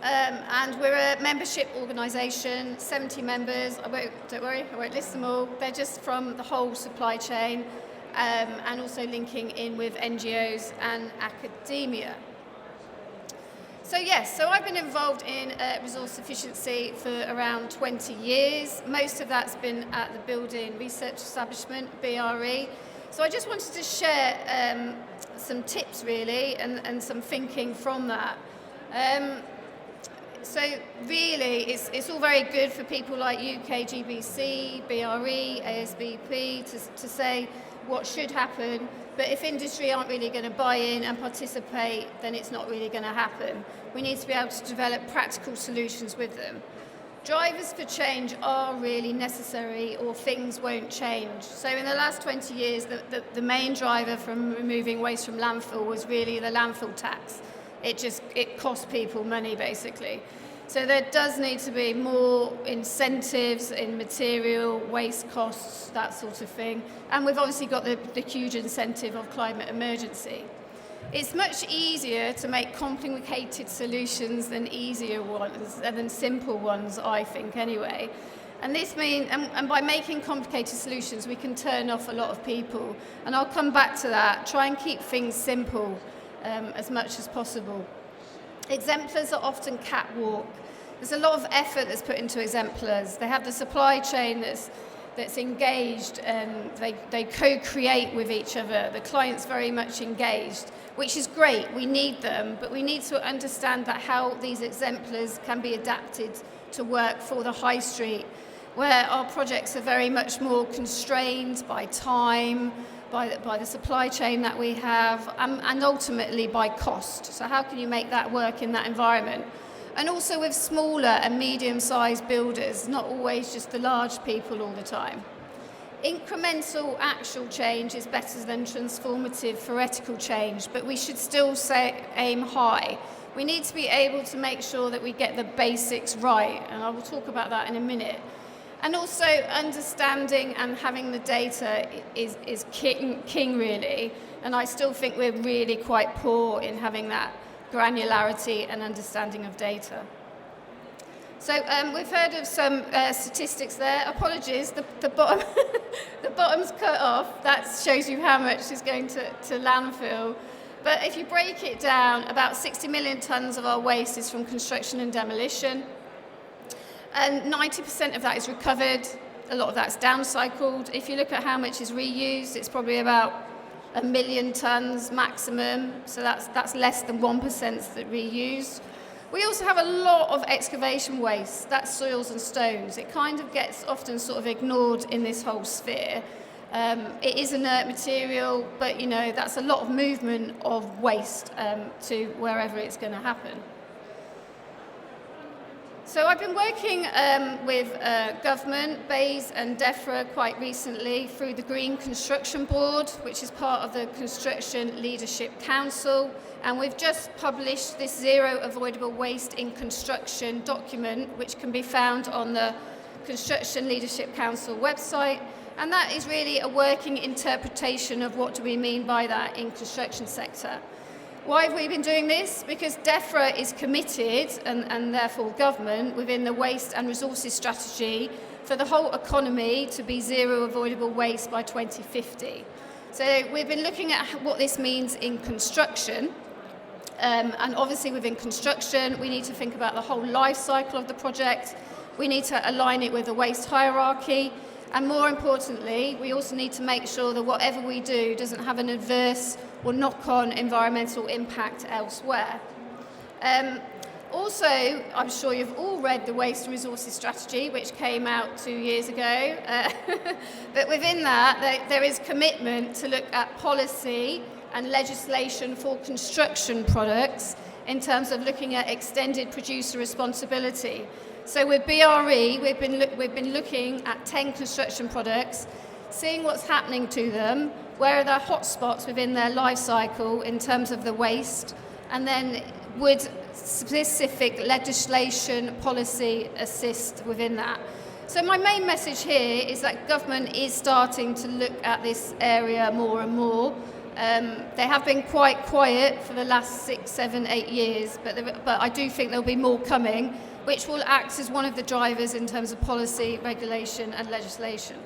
And we're a membership organisation, 70 members. Don't worry, I won't list them all. They're just from the whole supply chain, and also linking in with NGOs and academia. So yes, so I've been involved in resource efficiency for around 20 years. Most of that's been at the Building Research Establishment, BRE. So I just wanted to share some tips really and some thinking from that. So really, it's all very good for people like UKGBC, BRE, ASBP to say what should happen, but if industry aren't really going to buy in and participate, then it's not really going to happen. We need to be able to develop practical solutions with them. Drivers for change are really necessary or things won't change. So in the last 20 years, the main driver from removing waste from landfill was really the landfill tax. It cost people money, basically. So there does need to be more incentives in material, waste costs, that sort of thing. And we've obviously got the huge incentive of climate emergency. It's much easier to make complicated solutions than easier ones, than simple ones, I think, anyway. And this means, and by making complicated solutions, we can turn off a lot of people. And I'll come back to that. Try and keep things simple as much as possible. Exemplars are often catwalk. There's a lot of effort that's put into exemplars. They have the supply chain that's engaged, and they co-create with each other. The client's very much engaged, which is great. We need them, but we need to understand that how these exemplars can be adapted to work for the high street, where our projects are very much more constrained by time, by the supply chain that we have, and ultimately by cost. So how can you make that work in that environment? And also with smaller and medium-sized builders, not always just the large people all the time. Incremental actual change is better than transformative theoretical change, but we should still aim high. We need to be able to make sure that we get the basics right, and I will talk about that in a minute. And also understanding and having the data is king really, and I still think we're really quite poor in having that granularity and understanding of data. So we've heard of some statistics there. Apologies, the bottom the bottom's cut off. That shows you how much is going to landfill. But if you break it down, about 60 million tonnes of our waste is from construction and demolition. And 90% of that is recovered. A lot of that's downcycled. If you look at how much is reused, it's probably about 1 million tonnes maximum. So that's less than 1% that's reused. We also have a lot of excavation waste. That's soils and stones. It kind of gets often sort of ignored in this whole sphere. It is inert material, but you know that's a lot of movement of waste to wherever it's going to happen. So I've been working with government, BEIS and DEFRA quite recently through the Green Construction Board, which is part of the Construction Leadership Council. And we've just published this Zero Avoidable Waste in Construction document, which can be found on the Construction Leadership Council website. And that is really a working interpretation of what do we mean by that in construction sector. Why have we been doing this? Because DEFRA is committed, and therefore government, within the waste and resources strategy for the whole economy to be zero avoidable waste by 2050. So we've been looking at what this means in construction. And obviously within construction, we need to think about the whole life cycle of the project. We need to align it with the waste hierarchy. And more importantly, we also need to make sure that whatever we do doesn't have an adverse or knock-on environmental impact elsewhere. Also, I'm sure you've all read the Waste and Resources Strategy, which came out 2 years ago. But within that, there is commitment to look at policy and legislation for construction products in terms of looking at extended producer responsibility. So with BRE, we've been looking at 10 construction products, seeing what's happening to them, where are their hotspots within their life cycle in terms of the waste, and then would specific legislation, policy assist within that. So my main message here is that government is starting to look at this area more and more. They have been quite quiet for the last 6, 7, 8 years, but I do think there'll be more coming, which will act as one of the drivers in terms of policy, regulation and legislation.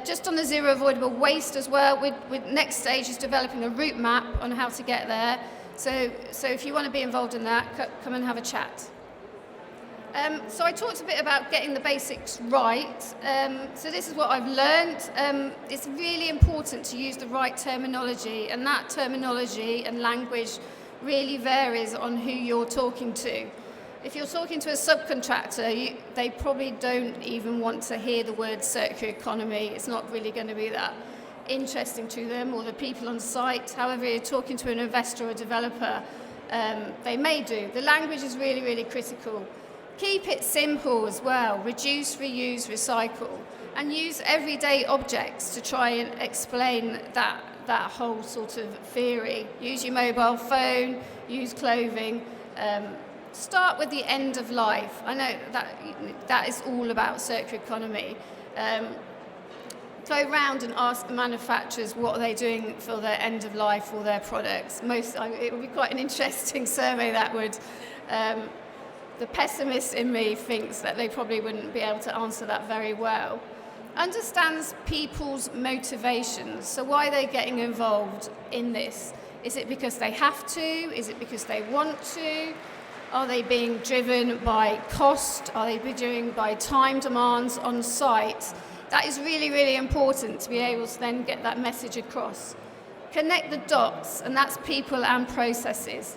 Just on the zero avoidable waste as well, with next stage is developing a route map on how to get there. So if you want to be involved in that, come and have a chat. So I talked a bit about getting the basics right. So this is what I've learned. It's really important to use the right terminology, and that terminology and language really varies on who you're talking to. If you're talking to a subcontractor, they probably don't even want to hear the word circular economy. It's not really going to be that interesting to them, or the people on site. However, you're talking to an investor or a developer, they may do. The language is really, really critical. Keep it simple as well. Reduce, reuse, recycle, and use everyday objects to try and explain that whole sort of theory. Use your mobile phone, use clothing. Start with the end of life. I know that is all about circular economy. Go around and ask the manufacturers what are they doing for their end of life for their products. It would be quite an interesting survey, that would. The pessimist in me thinks that they probably wouldn't be able to answer that very well. Understands people's motivations. So why are they getting involved in this? Is it because they have to? Is it because they want to? Are they being driven by cost? Are they being driven by time demands on site? That is really, really important to be able to then get that message across. Connect the dots, and that's people and processes.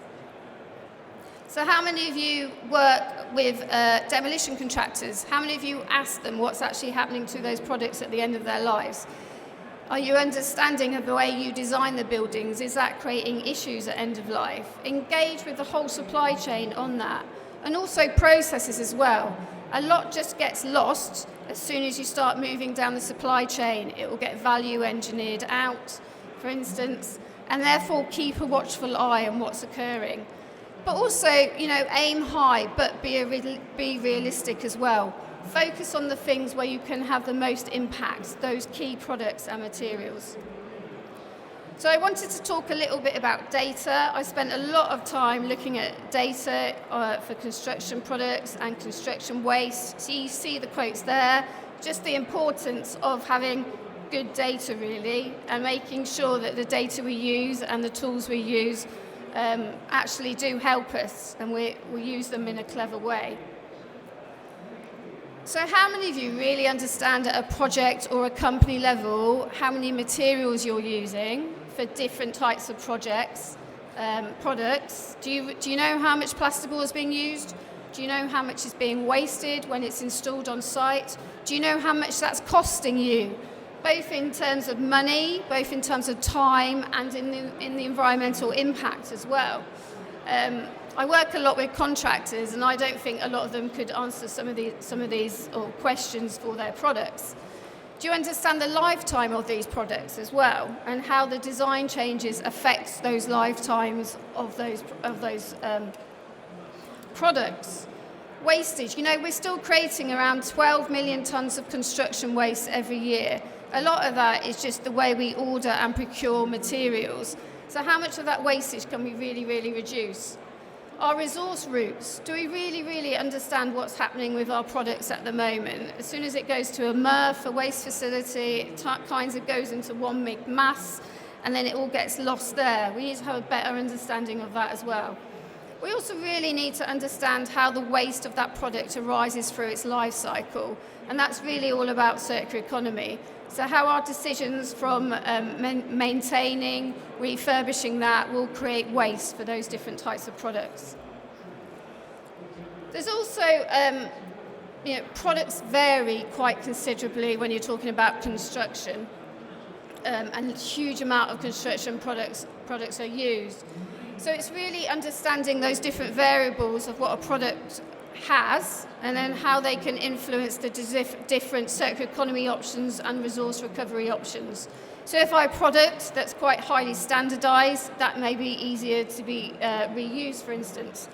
So how many of you work with demolition contractors? How many of you ask them what's actually happening to those products at the end of their lives? Are you understanding of the way you design the buildings? Is that creating issues at end of life? Engage with the whole supply chain on that. And also processes as well. A lot just gets lost as soon as you start moving down the supply chain. It will get value engineered out, for instance, and therefore keep a watchful eye on what's occurring. But also, aim high, but be realistic as well. Focus on the things where you can have the most impact, those key products and materials. So I wanted to talk a little bit about data. I spent a lot of time looking at data for construction products and construction waste. So you see the quotes there, just the importance of having good data really, and making sure that the data we use and the tools we use actually do help us, and we use them in a clever way. So how many of you really understand at a project or a company level how many materials you're using for different types of products? Do you know how much plasterboard is being used? Do you know how much is being wasted when it's installed on site? Do you know how much that's costing you? Both in terms of money, both in terms of time, and in the environmental impact as well. I work a lot with contractors, and I don't think a lot of them could answer some of these questions for their products. Do you understand the lifetime of these products as well, and how the design changes affect those lifetimes of those products? Wastage. We're still creating around 12 million tonnes of construction waste every year. A lot of that is just the way we order and procure materials. So how much of that wastage can we really, really reduce? Our resource routes. Do we really, really understand what's happening with our products at the moment? As soon as it goes to a MRF, a waste facility, it kind of goes into one big mass, and then it all gets lost there. We need to have a better understanding of that as well. We also really need to understand how the waste of that product arises through its life cycle, and that's really all about circular economy. So how our decisions from maintaining, refurbishing that will create waste for those different types of products. There's also, products vary quite considerably when you're talking about construction, and a huge amount of construction products are used. So it's really understanding those different variables of what a product has, and then how they can influence the different circular economy options and resource recovery options. So if I have a product that's quite highly standardized, that may be easier to be reused, for instance.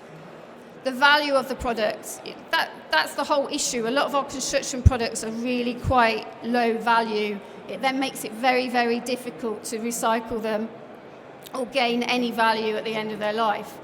The value of the product, that's the whole issue. A lot of our construction products are really quite low value it then makes it very, very difficult to recycle them or gain any value at the end of their life.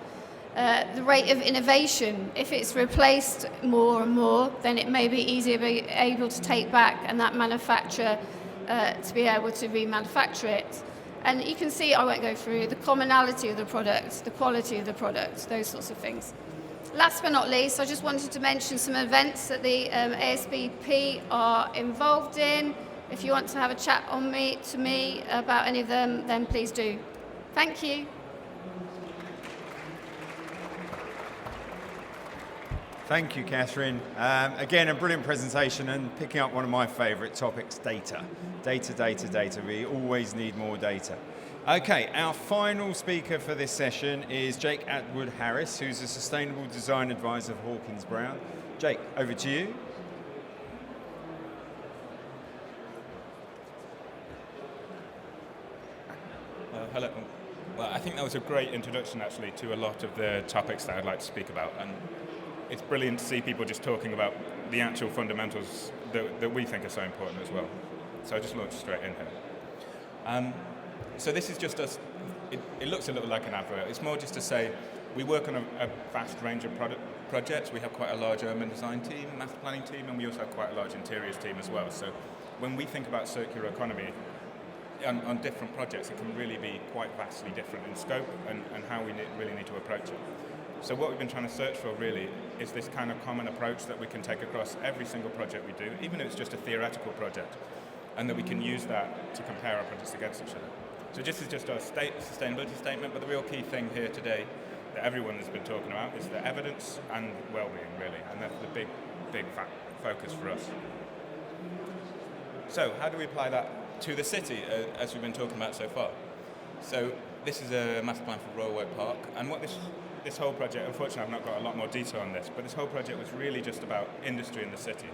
The rate of innovation, if it's replaced more and more, then it may be easier to be able to take back and that manufacturer to be able to remanufacture it. And you can see, I won't go through, the commonality of the product, the quality of the product, those sorts of things. Last but not least, I just wanted to mention some events that the ASBP are involved in. If you want to have a chat to me about any of them, then please do. Thank you. Thank you, Catherine. Again, a brilliant presentation and picking up one of my favourite topics, data. Data, data, data. We always need more data. Okay, our final speaker for this session is Jake Atwood-Harris, who's a Sustainable Design Advisor for Hawkins Brown. Jake, over to you. Hello. Well, I think that was a great introduction, actually, to a lot of the topics that I'd like to speak about. And it's brilliant to see people just talking about the actual fundamentals that we think are so important as well. So I just launched straight in here. So this is just us. It looks a little like an advert. It's more just to say we work on a vast range of projects. We have quite a large urban design team, master planning team, and we also have quite a large interiors team as well. So when we think about circular economy on different projects, it can really be quite vastly different in scope and how we really need to approach it. So what we've been trying to search for really is this kind of common approach that we can take across every single project we do, even if it's just a theoretical project, and that we can use that to compare our projects against each other. So this is just our sustainability statement, but the real key thing here today that everyone has been talking about is the evidence and well-being, really, and that's the big focus for us. So how do we apply that to the city, as we've been talking about so far? So this is a master plan for Royal Oak Park, and what this whole project, unfortunately I've not got a lot more detail on this, but this whole project was really just about industry in the city.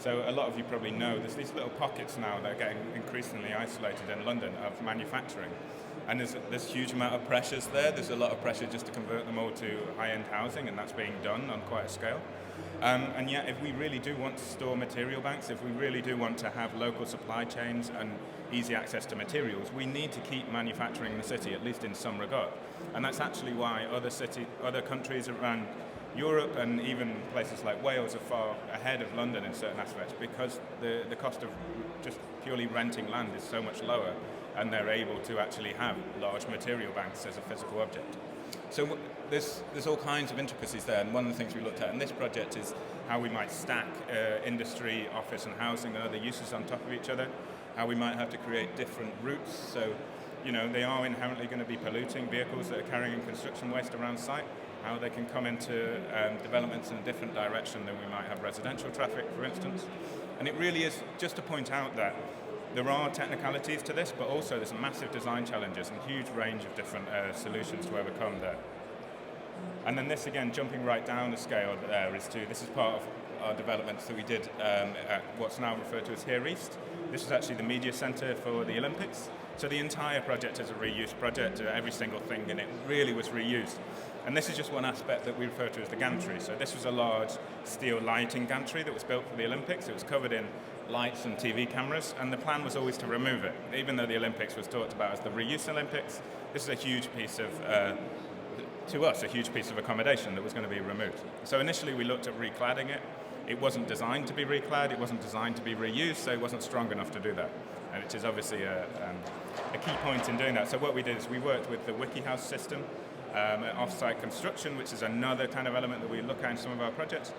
So a lot of you probably know there's these little pockets now that are getting increasingly isolated in London of manufacturing. And there's huge amount of pressures there. There's a lot of pressure just to convert them all to high-end housing, and that's being done on quite a scale. And yet, if we really do want to store material banks, if we really do want to have local supply chains and easy access to materials, we need to keep manufacturing in the city, at least in some regard. And that's actually why other countries around Europe and even places like Wales are far ahead of London in certain aspects, because the cost of just purely renting land is so much lower, and they're able to actually have large material banks as a physical object. So there's all kinds of intricacies there, and one of the things we looked at in this project is how we might stack industry, office and housing and other uses on top of each other, how we might have to create different routes. So, you know, they are inherently going to be polluting vehicles that are carrying construction waste around site, how they can come into developments in a different direction than we might have residential traffic, for instance. And it really is just to point out that there are technicalities to this, but also there's massive design challenges and huge range of different solutions to overcome there. And then this, again, jumping right down the scale there this is part of our developments that we did at what's now referred to as Here East. This is actually the media centre for the Olympics. So the entire project is a reuse project, every single thing in it really was reused. And this is just one aspect that we refer to as the gantry. So this was a large steel lighting gantry that was built for the Olympics. It was covered in lights and TV cameras, and the plan was always to remove it. Even though the Olympics was talked about as the reuse Olympics, this is a huge piece of, to us, a huge piece of accommodation that was going to be removed. So initially we looked at recladding it. It wasn't designed to be reclad, it wasn't designed to be reused, so it wasn't strong enough to do that, which is obviously a key point in doing that. So what we did is we worked with the WikiHouse system, off-site construction, which is another kind of element that we look at in some of our projects.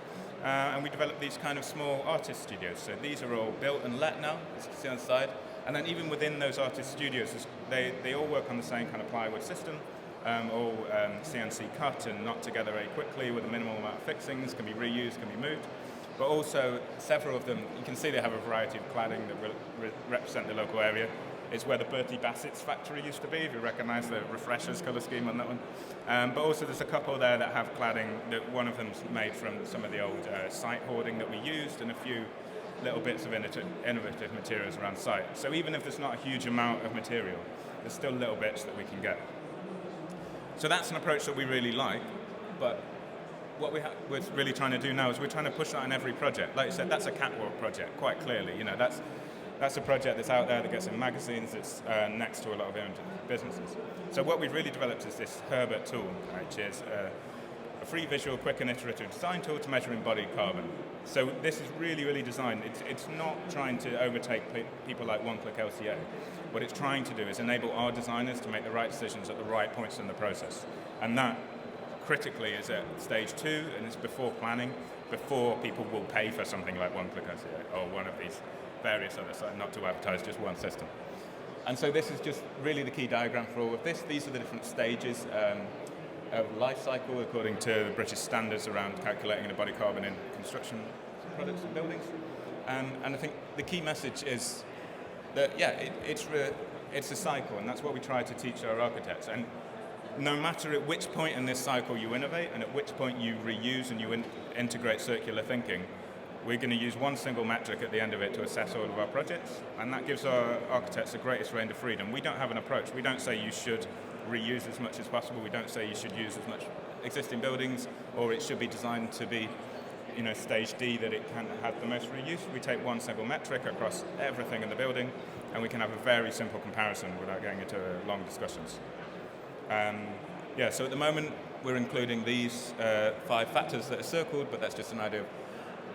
And we developed these kind of small artist studios. So these are all built and let now, as you can see on the side. And then even within those artist studios, they all work on the same kind of plywood system, all CNC cut and knocked together very quickly with a minimal amount of fixings, can be reused, can be moved. But also, several of them, you can see they have a variety of cladding that represent the local area. It's where the Bertie Bassett's factory used to be, if you recognise the Refreshers colour scheme on that one. But also there's a couple there that have cladding, that one of them's made from some of the old site hoarding that we used, and a few little bits of innovative materials around site. So even if there's not a huge amount of material, there's still little bits that we can get. So that's an approach that we really like, but what we're really trying to do now is we're trying to push that in every project. Like I said, that's a catwalk project, quite clearly. You know, That's a project that's out there that gets in magazines, that's next to a lot of businesses. So what we've really developed is this Herbert tool, which is a free visual, quick and iterative design tool to measure embodied carbon. So this is really designed. It's not trying to overtake people like One-Click LCA. What it's trying to do is enable our designers to make the right decisions at the right points in the process. And that, critically, is at stage 2, and it's before planning, before people will pay for something like One-Click LCA or one of these various other sites, not to advertise just one system. And so this is just really the key diagram for all of this. These are the different stages of life cycle according to the British standards around calculating embodied carbon in construction products and buildings. And I think the key message is that, it's a cycle, and that's what we try to teach our architects. And no matter at which point in this cycle you innovate and at which point you reuse and you integrate circular thinking, we're going to use one single metric at the end of it to assess all of our projects, and that gives our architects the greatest range of freedom. We don't have an approach. We don't say you should reuse as much as possible. We don't say you should use as much existing buildings, or it should be designed to be, stage D, that it can have the most reuse. We take one single metric across everything in the building, and we can have a very simple comparison without getting into long discussions. So at the moment, we're including these 5 factors that are circled, but that's just an idea of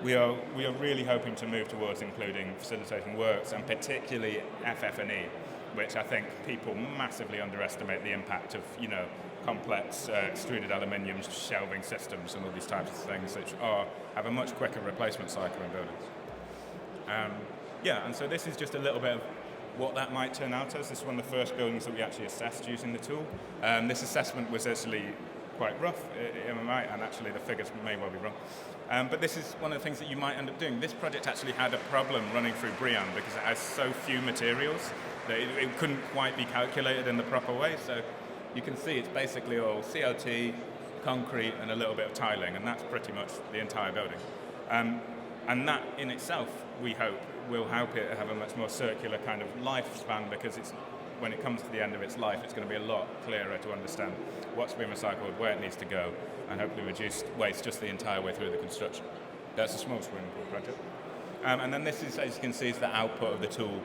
we are really hoping to move towards including facilitating works, and particularly FF&E, which I think people massively underestimate the impact of, complex extruded aluminium shelving systems and all these types of things, which have a much quicker replacement cycle in buildings. And so this is just a little bit of what that might turn out as. This is one of the first buildings that we actually assessed using the tool. This assessment was actually quite rough, and actually the figures may well be wrong. But this is one of the things that you might end up doing. This project actually had a problem running through BREEAM because it has so few materials that it couldn't quite be calculated in the proper way. So you can see it's basically all CLT, concrete, and a little bit of tiling, and that's pretty much the entire building. And that in itself, we hope, will help it have a much more circular kind of lifespan, because when it comes to the end of its life, it's going to be a lot clearer to understand what's been recycled, where it needs to go, and hopefully reduce waste just the entire way through the construction. That's a small swimming pool project. And then this is, as you can see, is the output of the tool.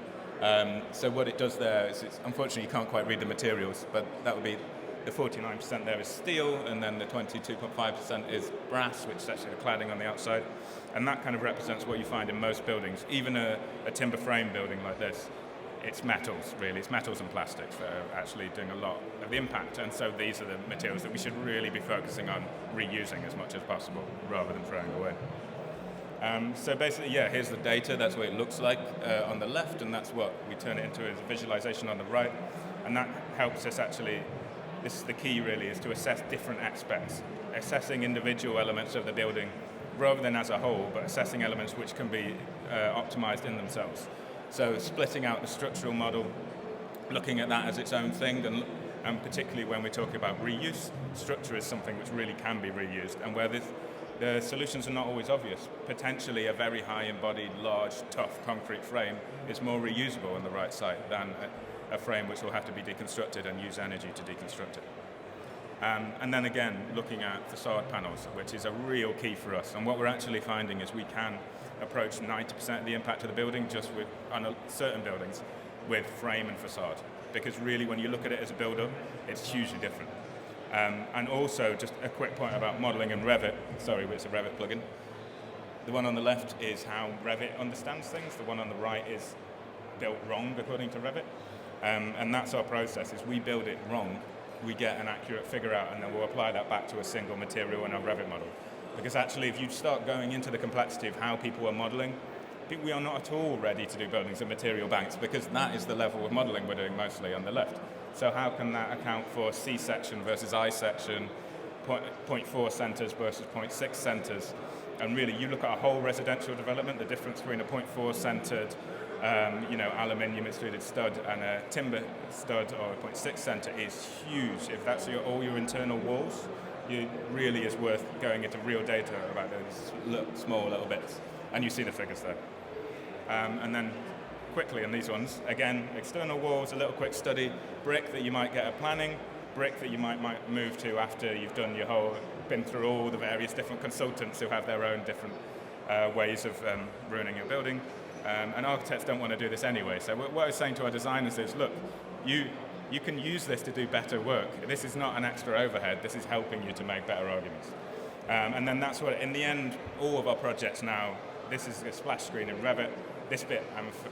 So what it does there is, unfortunately you can't quite read the materials, but that would be the 49% there is steel, and then the 22.5% is brass, which is actually the cladding on the outside. And that kind of represents what you find in most buildings. Even a timber frame building like this, it's metals, really. It's metals and plastics that are actually doing a lot of the impact. And so these are the materials that we should really be focusing on reusing as much as possible rather than throwing away. So basically, here's the data. That's what it looks like on the left, and that's what we turn it into as a visualization on the right. And that helps us actually, this is the key really, is to assess different aspects, assessing individual elements of the building rather than as a whole, but assessing elements which can be optimized in themselves. So splitting out the structural model, looking at that as its own thing, and particularly when we're talking about reuse, structure is something which really can be reused, and where the solutions are not always obvious. Potentially a very high embodied, large, tough concrete frame is more reusable on the right site than a frame which will have to be deconstructed and use energy to deconstruct it. And then again, looking at facade panels, which is a real key for us. And what we're actually finding is we can approach 90% of the impact of the building just on certain buildings with frame and facade. Because really, when you look at it as a build-up, it's hugely different. And also, just a quick point about modeling in Revit. Sorry, it's a Revit plugin. The one on the left is how Revit understands things. The one on the right is built wrong, according to Revit. And that's our process, is we build it wrong, we get an accurate figure out, and then we'll apply that back to a single material in our Revit model. Because actually, if you start going into the complexity of how people are modeling, I think we are not at all ready to do buildings and material banks, because that is the level of modeling we're doing mostly on the left. So how can that account for C-section versus I-section, 0.4 centres versus 0.6 centres? And really, you look at a whole residential development, the difference between a 0.4 centred aluminium extruded stud and a timber stud or a 0.6 centre is huge. If that's all your internal walls, it really is worth going into real data about those small little bits. And you see the figures there. And then quickly on these ones, again, external walls, a little quick study, brick that you might get at planning, brick that you might move to after you've done been through all the various different consultants who have their own different ways of ruining your building. And architects don't want to do this anyway. So what I was saying to our designers is, look, you can use this to do better work. This is not an extra overhead. This is helping you to make better arguments. And then that's what, in the end, all of our projects now, this is a splash screen in Revit. This bit,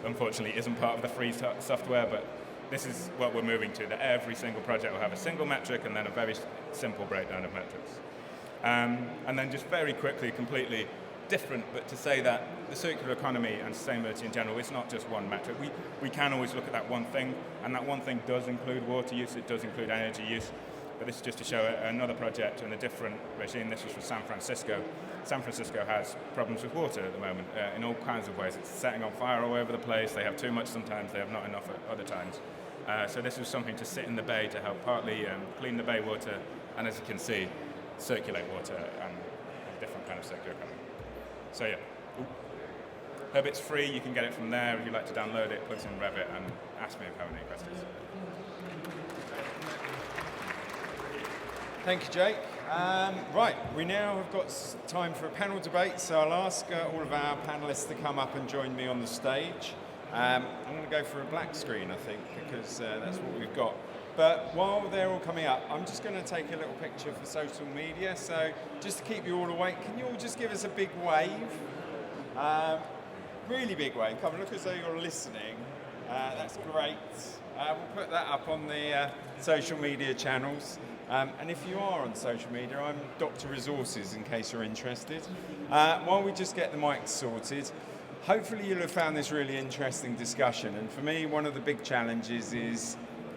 unfortunately, isn't part of the free software, but this is what we're moving to, that every single project will have a single metric and then a very simple breakdown of metrics. And then just very quickly, completely different, but to say that the circular economy and sustainability in general, it's not just one metric. We can always look at that one thing, and that one thing does include water use, it does include energy use, but this is just to show another project and a different regime. This was for San Francisco. San Francisco has problems with water at the moment in all kinds of ways. It's setting on fire all over the place. They have too much sometimes, they have not enough at other times. So this was something to sit in the bay to help partly clean the bay water, and as you can see, circulate water and a different kind of circular economy. So yeah, Herbit's free, you can get it from there. If you'd like to download it, put it in Revit and ask me if you have any questions. Thank you, Jake. Right, we now have got time for a panel debate, so I'll ask all of our panelists to come up and join me on the stage. I'm going to go for a black screen, I think, because that's what we've got. But while they're all coming up, I'm just going to take a little picture for social media. So just to keep you all awake, can you all just give us a big wave? Really big wave. Come and look as though you're listening. That's great. We'll put that up on the social media channels. And if you are on social media, I'm Dr. Resources, in case you're interested. While we just get the mics sorted, hopefully you'll have found this really interesting discussion. And for me, one of the big challenges is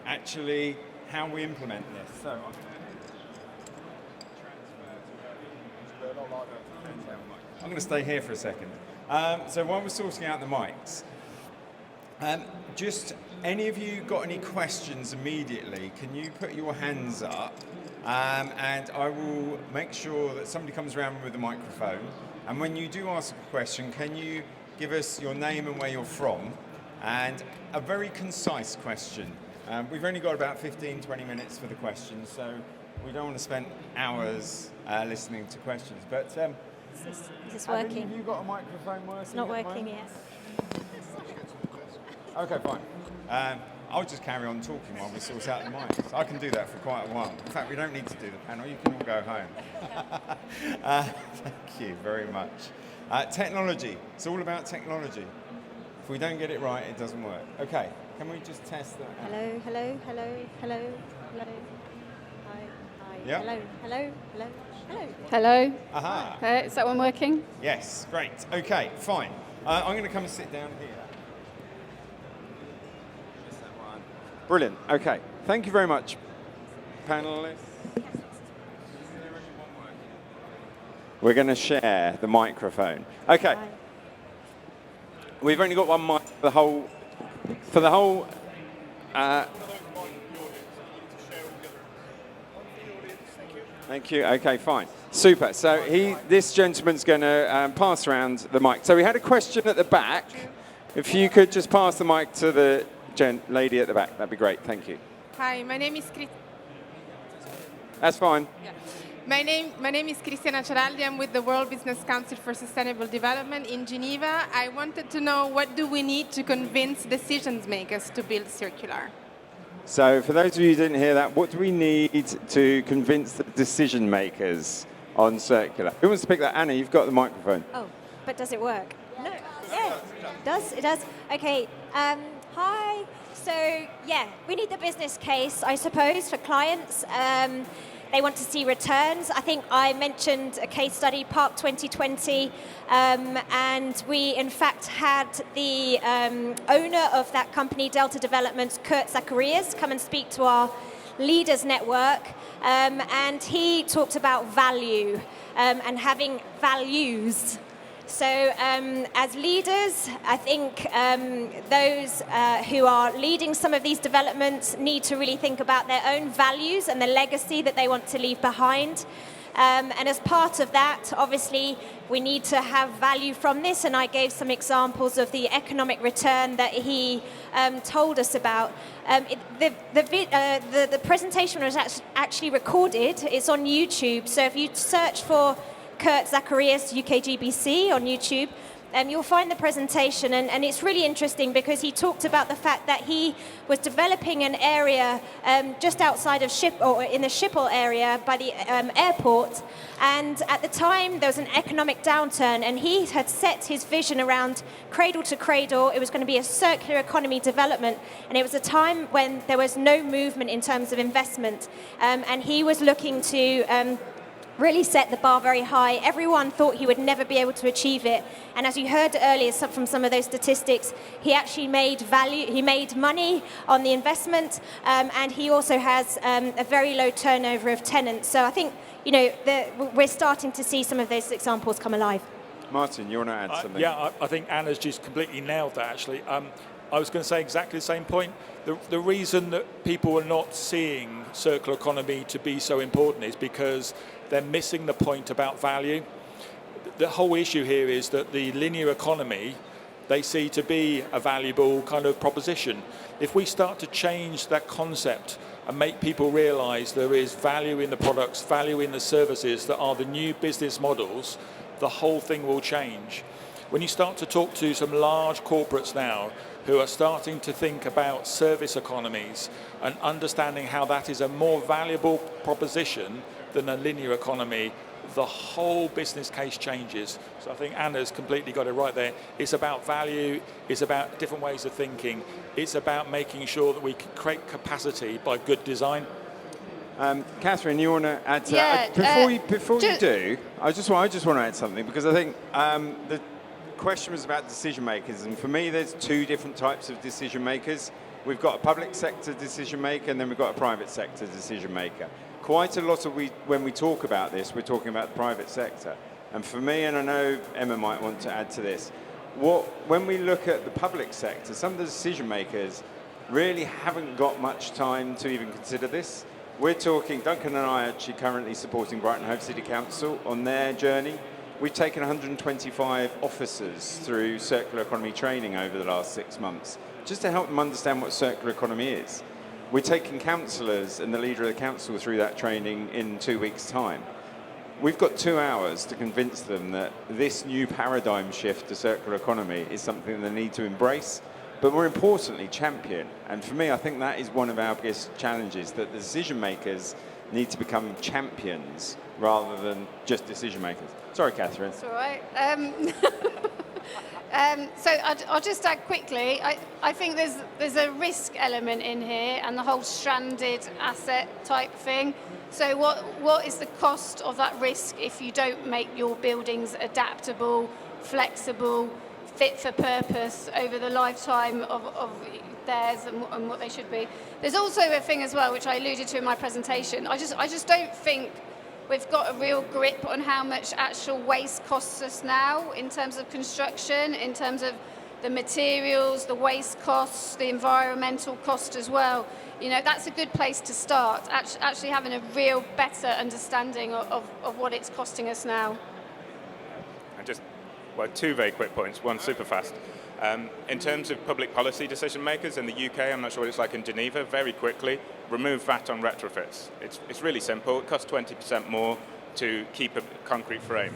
actually how we implement this. So I'm going to stay here for a second. So while we're sorting out the mics, just any of you got any questions immediately, can you put your hands up? And I will make sure that somebody comes around with a microphone. And when you do ask a question, can you give us your name and where you're from? And a very concise question. We've only got about 15, 20 minutes for the questions, so we don't want to spend hours listening to questions. But Is this working? Have you got a microphone working? It's not working yet. Okay, fine. I'll just carry on talking while we sort out the mics. I can do that for quite a while. In fact, we don't need to do the panel. You can all go home. Thank you very much. Technology. It's all about technology. If we don't get it right, it doesn't work. Okay, can we just test that? Hello, hello, hello, hello, hello. Hi, hi. Yeah. Hello, hello, hello, hello. Hello. Aha. Okay, is that one working? Yes, great. Okay, fine. I'm going to come and sit down here. Brilliant. Okay. Thank you very much, panelists. We're going to share the microphone. Okay. Hi. We've only got one mic for the whole. Thank you. Okay, fine. Super. So this gentleman's going to pass around the mic. So we had a question at the back. If you could just pass the mic to the lady at the back, that'd be great. Thank you. Hi, my name is That's fine. My name is Cristiana Ceraldi. I'm with the World Business Council for Sustainable Development in Geneva. I wanted to know, what do we need to convince decision makers to build circular? So for those of you who didn't hear that, what do we need to convince the decision makers on circular? Who wants to pick that? Anna, you've got the microphone. Oh, but does it work? No. Yeah, it does. It does. Okay. Hi. So, yeah, we need the business case, I suppose, for clients. They want to see returns. I think I mentioned a case study, Park 2020, and we, in fact, had the owner of that company, Delta Developments, Kurt Zacharias, come and speak to our leaders network, and he talked about value and having values. So as leaders, I think those who are leading some of these developments need to really think about their own values and the legacy that they want to leave behind. And as part of that, obviously, we need to have value from this. And I gave some examples of the economic return that he told us about. The presentation was actually recorded. It's on YouTube. So if you search for Kurt Zacharias, UKGBC on YouTube, you'll find the presentation, and it's really interesting because he talked about the fact that he was developing an area just outside of in the Schiphol area by the airport, and at the time there was an economic downturn, and he had set his vision around cradle to cradle. It was going to be a circular economy development, and it was a time when there was no movement in terms of investment, and he was looking to really set the bar very high. Everyone thought he would never be able to achieve it. And as you heard earlier from some of those statistics, he actually made value, he made money on the investment, and he also has a very low turnover of tenants. So I think, we're starting to see some of those examples come alive. Martin, you want to add something? I think Anna's just completely nailed that, actually. I was going to say exactly the same point. The reason that people are not seeing circular economy to be so important is because they're missing the point about value. The whole issue here is that the linear economy, they see to be a valuable kind of proposition. If we start to change that concept and make people realize there is value in the products, value in the services that are the new business models, the whole thing will change. When you start to talk to some large corporates now who are starting to think about service economies and understanding how that is a more valuable proposition than a linear economy, the whole business case changes. So I think Anna's completely got it right there. It's about value, it's about different ways of thinking, it's about making sure that we can create capacity by good design. Catherine, you want to add to Yeah, that? Before you do, I just want to add something, because I think the question was about decision makers, and for me there's two different types of decision makers. We've got a public sector decision maker, and then we've got a private sector decision maker. Quite a lot of when we talk about this, we're talking about the private sector. And for me, and I know Emma might want to add to this, when we look at the public sector, some of the decision makers really haven't got much time to even consider this. We're talking, Duncan and I are actually currently supporting Brighton Hove City Council on their journey. We've taken 125 officers through circular economy training over the last 6 months, just to help them understand what circular economy is. We're taking councillors and the leader of the council through that training in 2 weeks' time. We've got 2 hours to convince them that this new paradigm shift to circular economy is something they need to embrace, but more importantly, champion. And for me, I think that is one of our biggest challenges, that the decision makers need to become champions rather than just decision makers. Sorry, Catherine. That's all right. So I'll just add quickly, I think there's a risk element in here and the whole stranded asset type thing. So what is the cost of that risk if you don't make your buildings adaptable, flexible, fit for purpose over the lifetime of theirs and what they should be? There's also a thing as well, which I alluded to in my presentation. I just don't think we've got a real grip on how much actual waste costs us now in terms of construction, in terms of the materials, the waste costs, the environmental cost as well. That's a good place to start, actually having a real better understanding of what it's costing us now. Two very quick points, one super fast. In terms of public policy decision makers in the UK, I'm not sure what it's like in Geneva, very quickly, remove VAT on retrofits. It's really simple. It costs 20% more to keep a concrete frame.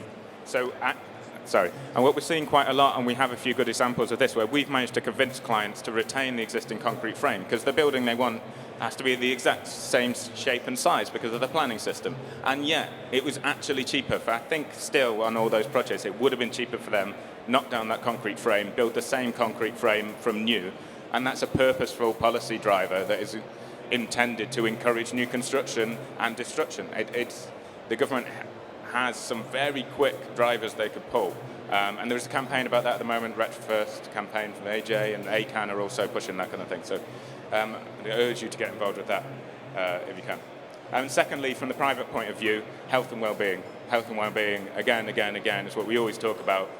And what we're seeing quite a lot, and we have a few good examples of this, where we've managed to convince clients to retain the existing concrete frame, because the building they want has to be the exact same shape and size because of the planning system. And yet, it was actually cheaper for, I think still on all those projects, it would have been cheaper for them, knock down that concrete frame, build the same concrete frame from new. And that's a purposeful policy driver that is intended to encourage new construction and destruction. The government has some very quick drivers they could pull. And there's a campaign about that at the moment, Retrofirst campaign from AJ, and ACAN are also pushing that kind of thing. So I urge you to get involved with that if you can. And secondly, from the private point of view, health and well-being. Health and well-being, again, is what we always talk about.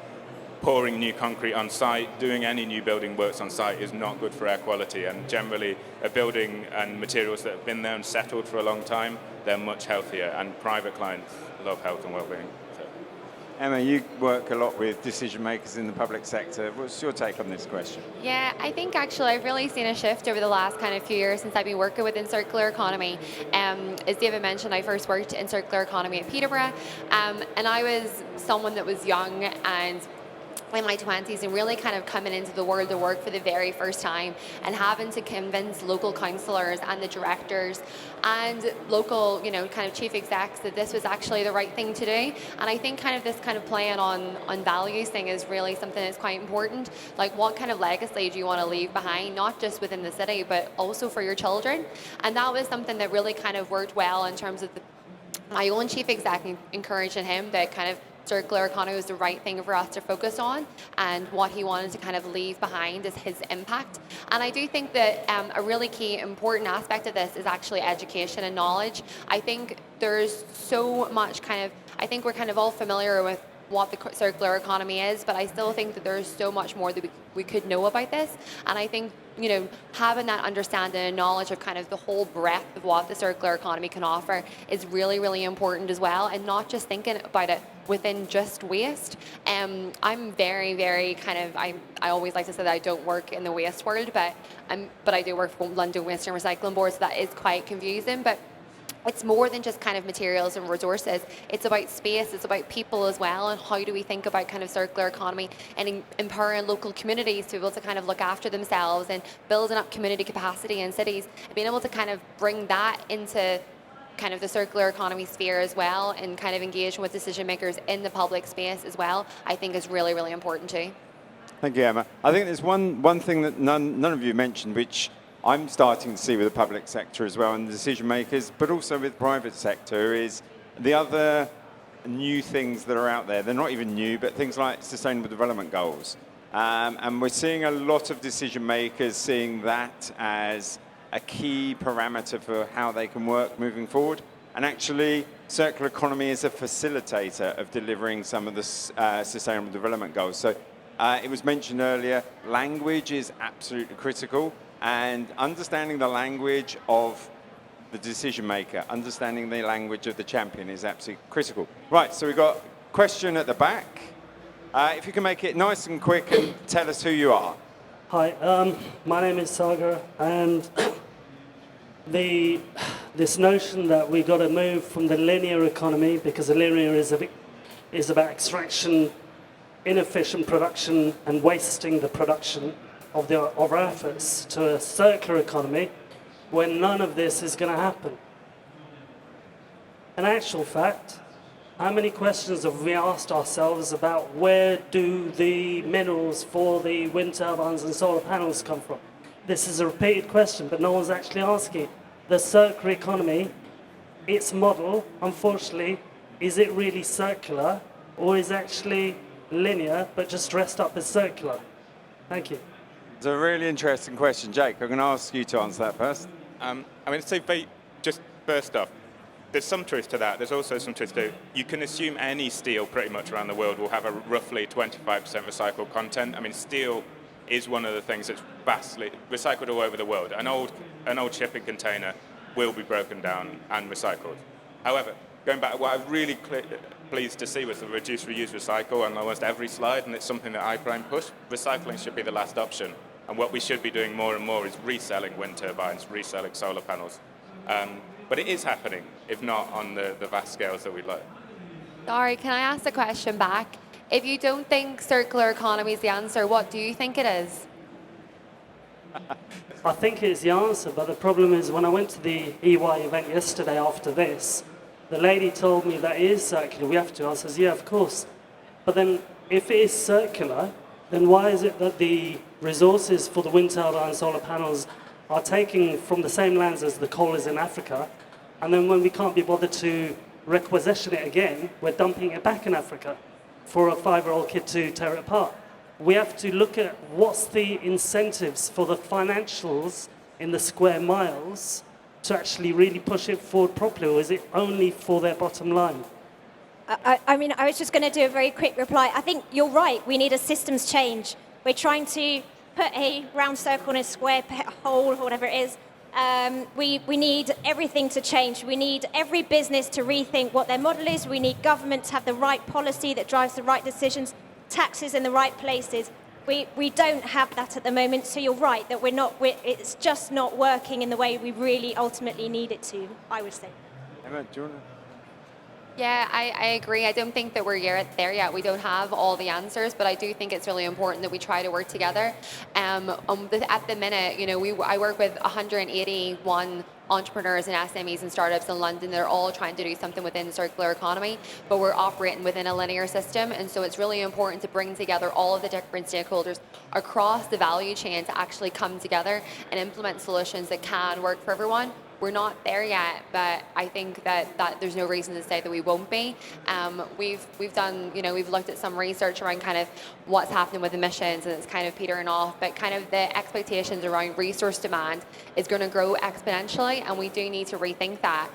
Pouring new concrete on site, doing any new building works on site is not good for air quality, and generally a building and materials that have been there and settled for a long time, they're much healthier, and private clients love health and well-being. So. Emma, you work a lot with decision makers in the public sector. What's your take on this question? Yeah, I think actually I've really seen a shift over the last kind of few years since I've been working within circular economy. As David mentioned, I first worked in circular economy at Peterborough, and I was someone that was young and in my 20s and really kind of coming into the world of work for the very first time and having to convince local councillors and the directors and local, kind of chief execs that this was actually the right thing to do. And I think kind of this kind of playing on values thing is really something that's quite important. Like, what kind of legacy do you want to leave behind, not just within the city, but also for your children? And that was something that really kind of worked well in terms of my own chief exec, encouraging him that kind of circular economy was the right thing for us to focus on, and what he wanted to kind of leave behind is his impact. And I do think that a really key important aspect of this is actually education and knowledge. I think there's so much I think we're kind of all familiar with what the circular economy is, but I still think that there's so much more that we could know about this. And I think, having that understanding and knowledge of kind of the whole breadth of what the circular economy can offer is really, really important as well, and not just thinking about it within just waste. I'm very, very I always like to say that I don't work in the waste world, but I do work for London Waste and Recycling Board, so that is quite confusing. But it's more than just kind of materials and resources. It's about space, it's about people as well, and how do we think about kind of circular economy and empowering local communities to be able to kind of look after themselves and building up community capacity in cities, and being able to kind of bring that into kind of the circular economy sphere as well, and kind of engaging with decision makers in the public space as well, I think is really, really important too. Thank you, Emma. I think there's one thing that none of you mentioned, which I'm starting to see with the public sector as well and the decision makers, but also with the private sector, is the other new things that are out there. They're not even new, but things like Sustainable Development Goals. And we're seeing a lot of decision makers seeing that as a key parameter for how they can work moving forward. And actually, circular economy is a facilitator of delivering some of the Sustainable Development Goals. So it was mentioned earlier, language is absolutely critical. And understanding the language of the decision maker, understanding the language of the champion is absolutely critical. Right, so we've got a question at the back. If you can make it nice and quick and tell us who you are. Hi, my name is Sagar, and this notion that we got to move from the linear economy, because the linear is about extraction, inefficient production, and wasting the production of our efforts, to a circular economy when none of this is going to happen. In actual fact, how many questions have we asked ourselves about where do the minerals for the wind turbines and solar panels come from? This is a repeated question, but no one's actually asking. The circular economy, its model, unfortunately, is it really circular, or is it actually linear but just dressed up as circular? Thank you. It's a really interesting question. Jake, I'm going to ask you to answer that first. Just first off, there's some truth to that. There's also some truth to, you can assume any steel pretty much around the world will have a roughly 25% recycled content. I mean, steel is one of the things that's vastly recycled all over the world. An old shipping container will be broken down and recycled. However, going back, what I'm really pleased to see was the reduce, reuse, recycle on almost every slide, and it's something that I try and push. Recycling should be the last option. And what we should be doing more and more is reselling wind turbines, reselling solar panels. But it is happening, if not on the vast scales that we'd like. Sorry, can I ask the question back? If you don't think circular economy is the answer, what do you think it is? I think it's the answer, but the problem is when I went to the EY event yesterday after this, the lady told me that it is circular, we have to. I says, yeah, of course. But then if it is circular, then why is it that the resources for the wind turbine and solar panels are taken from the same lands as the coal is in Africa, and then when we can't be bothered to requisition it again, we're dumping it back in Africa for a 5-year-old kid to tear it apart? We have to look at what's the incentives for the financials in the square miles to actually really push it forward properly, or is it only for their bottom line? I was just going to do a very quick reply. I think you're right. We need a systems change. We're trying to put a round circle in a square hole, or whatever it is. We need everything to change. We need every business to rethink what their model is. We need government to have the right policy that drives the right decisions, taxes in the right places. We don't have that at the moment, so you're right that it's just not working in the way we really ultimately need it to, I would say. Emma, do you want to? Yeah, I agree. I don't think that we're there yet. We don't have all the answers, but I do think it's really important that we try to work together. At the minute, I work with 181 entrepreneurs and SMEs and startups in London. They're all trying to do something within the circular economy, but we're operating within a linear system. And so it's really important to bring together all of the different stakeholders across the value chain to actually come together and implement solutions that can work for everyone. We're not there yet, but I think that there's no reason to say that we won't be. We've done, we've looked at some research around kind of what's happening with emissions, and it's kind of petering off, but kind of the expectations around resource demand is going to grow exponentially, and we do need to rethink that.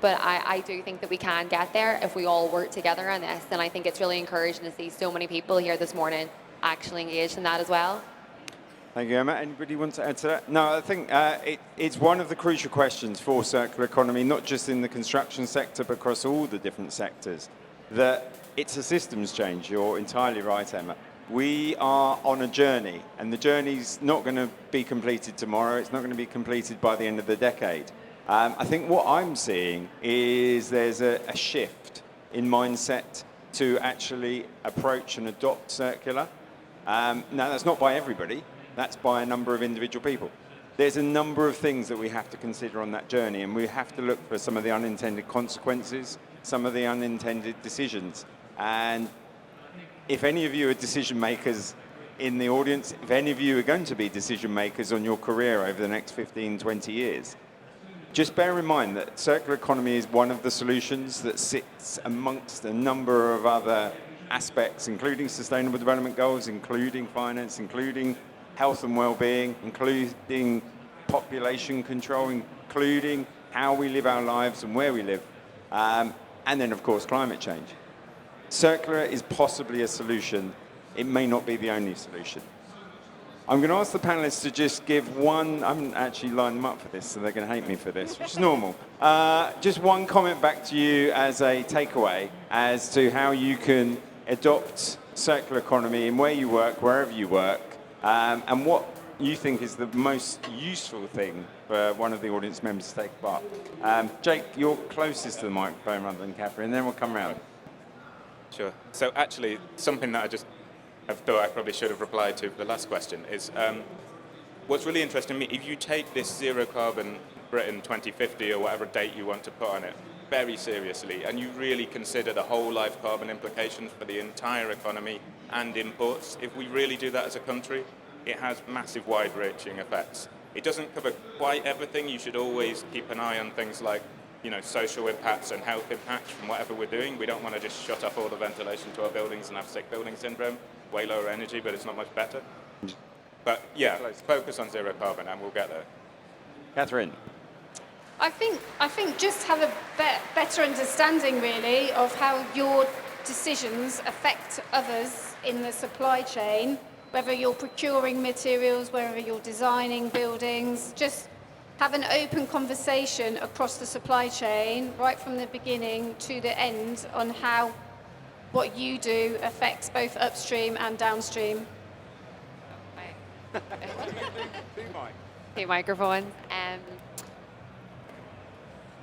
But I do think that we can get there if we all work together on this, and I think it's really encouraging to see so many people here this morning actually engaged in that as well. Thank you, Emma. Anybody want to add to that? No, I think it's one of the crucial questions for circular economy, not just in the construction sector, but across all the different sectors, that it's a systems change. You're entirely right, Emma. We are on a journey, and the journey's not going to be completed tomorrow. It's not going to be completed by the end of the decade. I think what I'm seeing is there's a shift in mindset to actually approach and adopt circular. Now, that's not by everybody. That's by a number of individual people. There's a number of things that we have to consider on that journey, and we have to look for some of the unintended consequences, some of the unintended decisions. And if any of you are decision makers in the audience, if any of you are going to be decision makers on your career over the next 15, 20 years, just bear in mind that circular economy is one of the solutions that sits amongst a number of other aspects, including sustainable development goals, including finance, including health and well-being, including population control, including how we live our lives and where we live, and then, of course, climate change. Circular is possibly a solution. It may not be the only solution. I'm going to ask the panelists to just give one, I haven't actually lined them up for this, so they're going to hate me for this, which is normal. Just one comment back to you as a takeaway as to how you can adopt circular economy in where you work, wherever you work, and what you think is the most useful thing for one of the audience members to take part. Jake, you're closest to the microphone rather than Catherine, and then we'll come round. Sure. So actually, something that I just have thought I probably should have replied to for the last question is what's really interesting to me, if you take this zero carbon Britain 2050 or whatever date you want to put on it very seriously, and you really consider the whole life carbon implications for the entire economy and imports, if we really do that as a country, it has massive wide-reaching effects. It doesn't cover quite everything. You should always keep an eye on things like, social impacts and health impacts from whatever we're doing. We don't want to just shut off all the ventilation to our buildings and have sick building syndrome. Way lower energy, but it's not much better. But yeah, let's focus on zero carbon and we'll get there. Catherine. I think just have a better understanding, really, of how your decisions affect others in the supply chain, whether you're procuring materials, whether you're designing buildings. Just have an open conversation across the supply chain, right from the beginning to the end, on how what you do affects both upstream and downstream. Two microphones.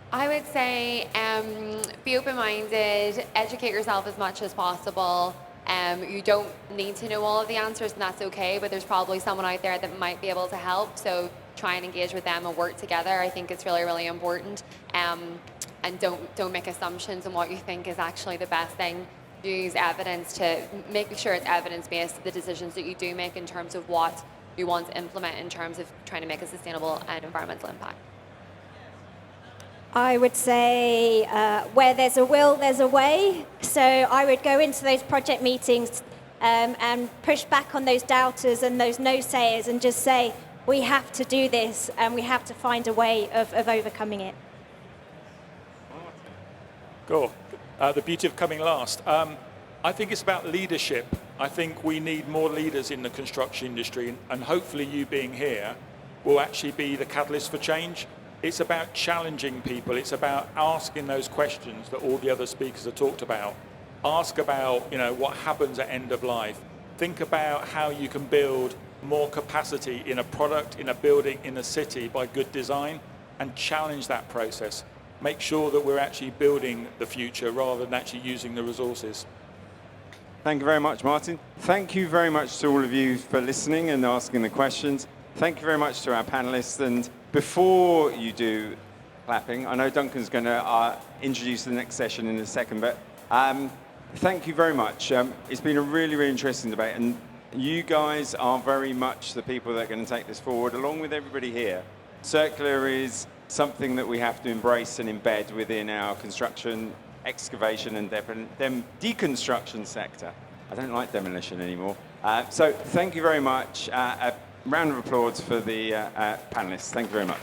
I would say be open-minded, educate yourself as much as possible. You don't need to know all of the answers, and that's okay, but there's probably someone out there that might be able to help, so try and engage with them and work together. I think it's really, really important. And don't make assumptions on what you think is actually the best thing. Use evidence to make sure it's evidence-based, the decisions that you do make in terms of what you want to implement in terms of trying to make a sustainable and environmental impact. I would say where there's a will, there's a way. So I would go into those project meetings and push back on those doubters and those no-sayers and just say, we have to do this and we have to find a way of overcoming it. Cool. The beauty of coming last. I think it's about leadership. I think we need more leaders in the construction industry, and hopefully you being here will actually be the catalyst for change. It's about challenging people. It's about asking those questions that all the other speakers have talked about. Ask about, what happens at end of life. Think about how you can build more capacity in a product, in a building, in a city by good design, and challenge that process. make sure that we're actually building the future rather than actually using the resources. Thank you very much, Martin. Thank you very much to all of you for listening and asking the questions. Thank you very much to our panelists. And before you do clapping, I know Duncan's going to introduce the next session in a second, but thank you very much. It's been a really, really interesting debate, and you guys are very much the people that are going to take this forward, along with everybody here. Circular is something that we have to embrace and embed within our construction, excavation, and deconstruction sector. I don't like demolition anymore. So thank you very much. A round of applause for the panelists. Thank you very much.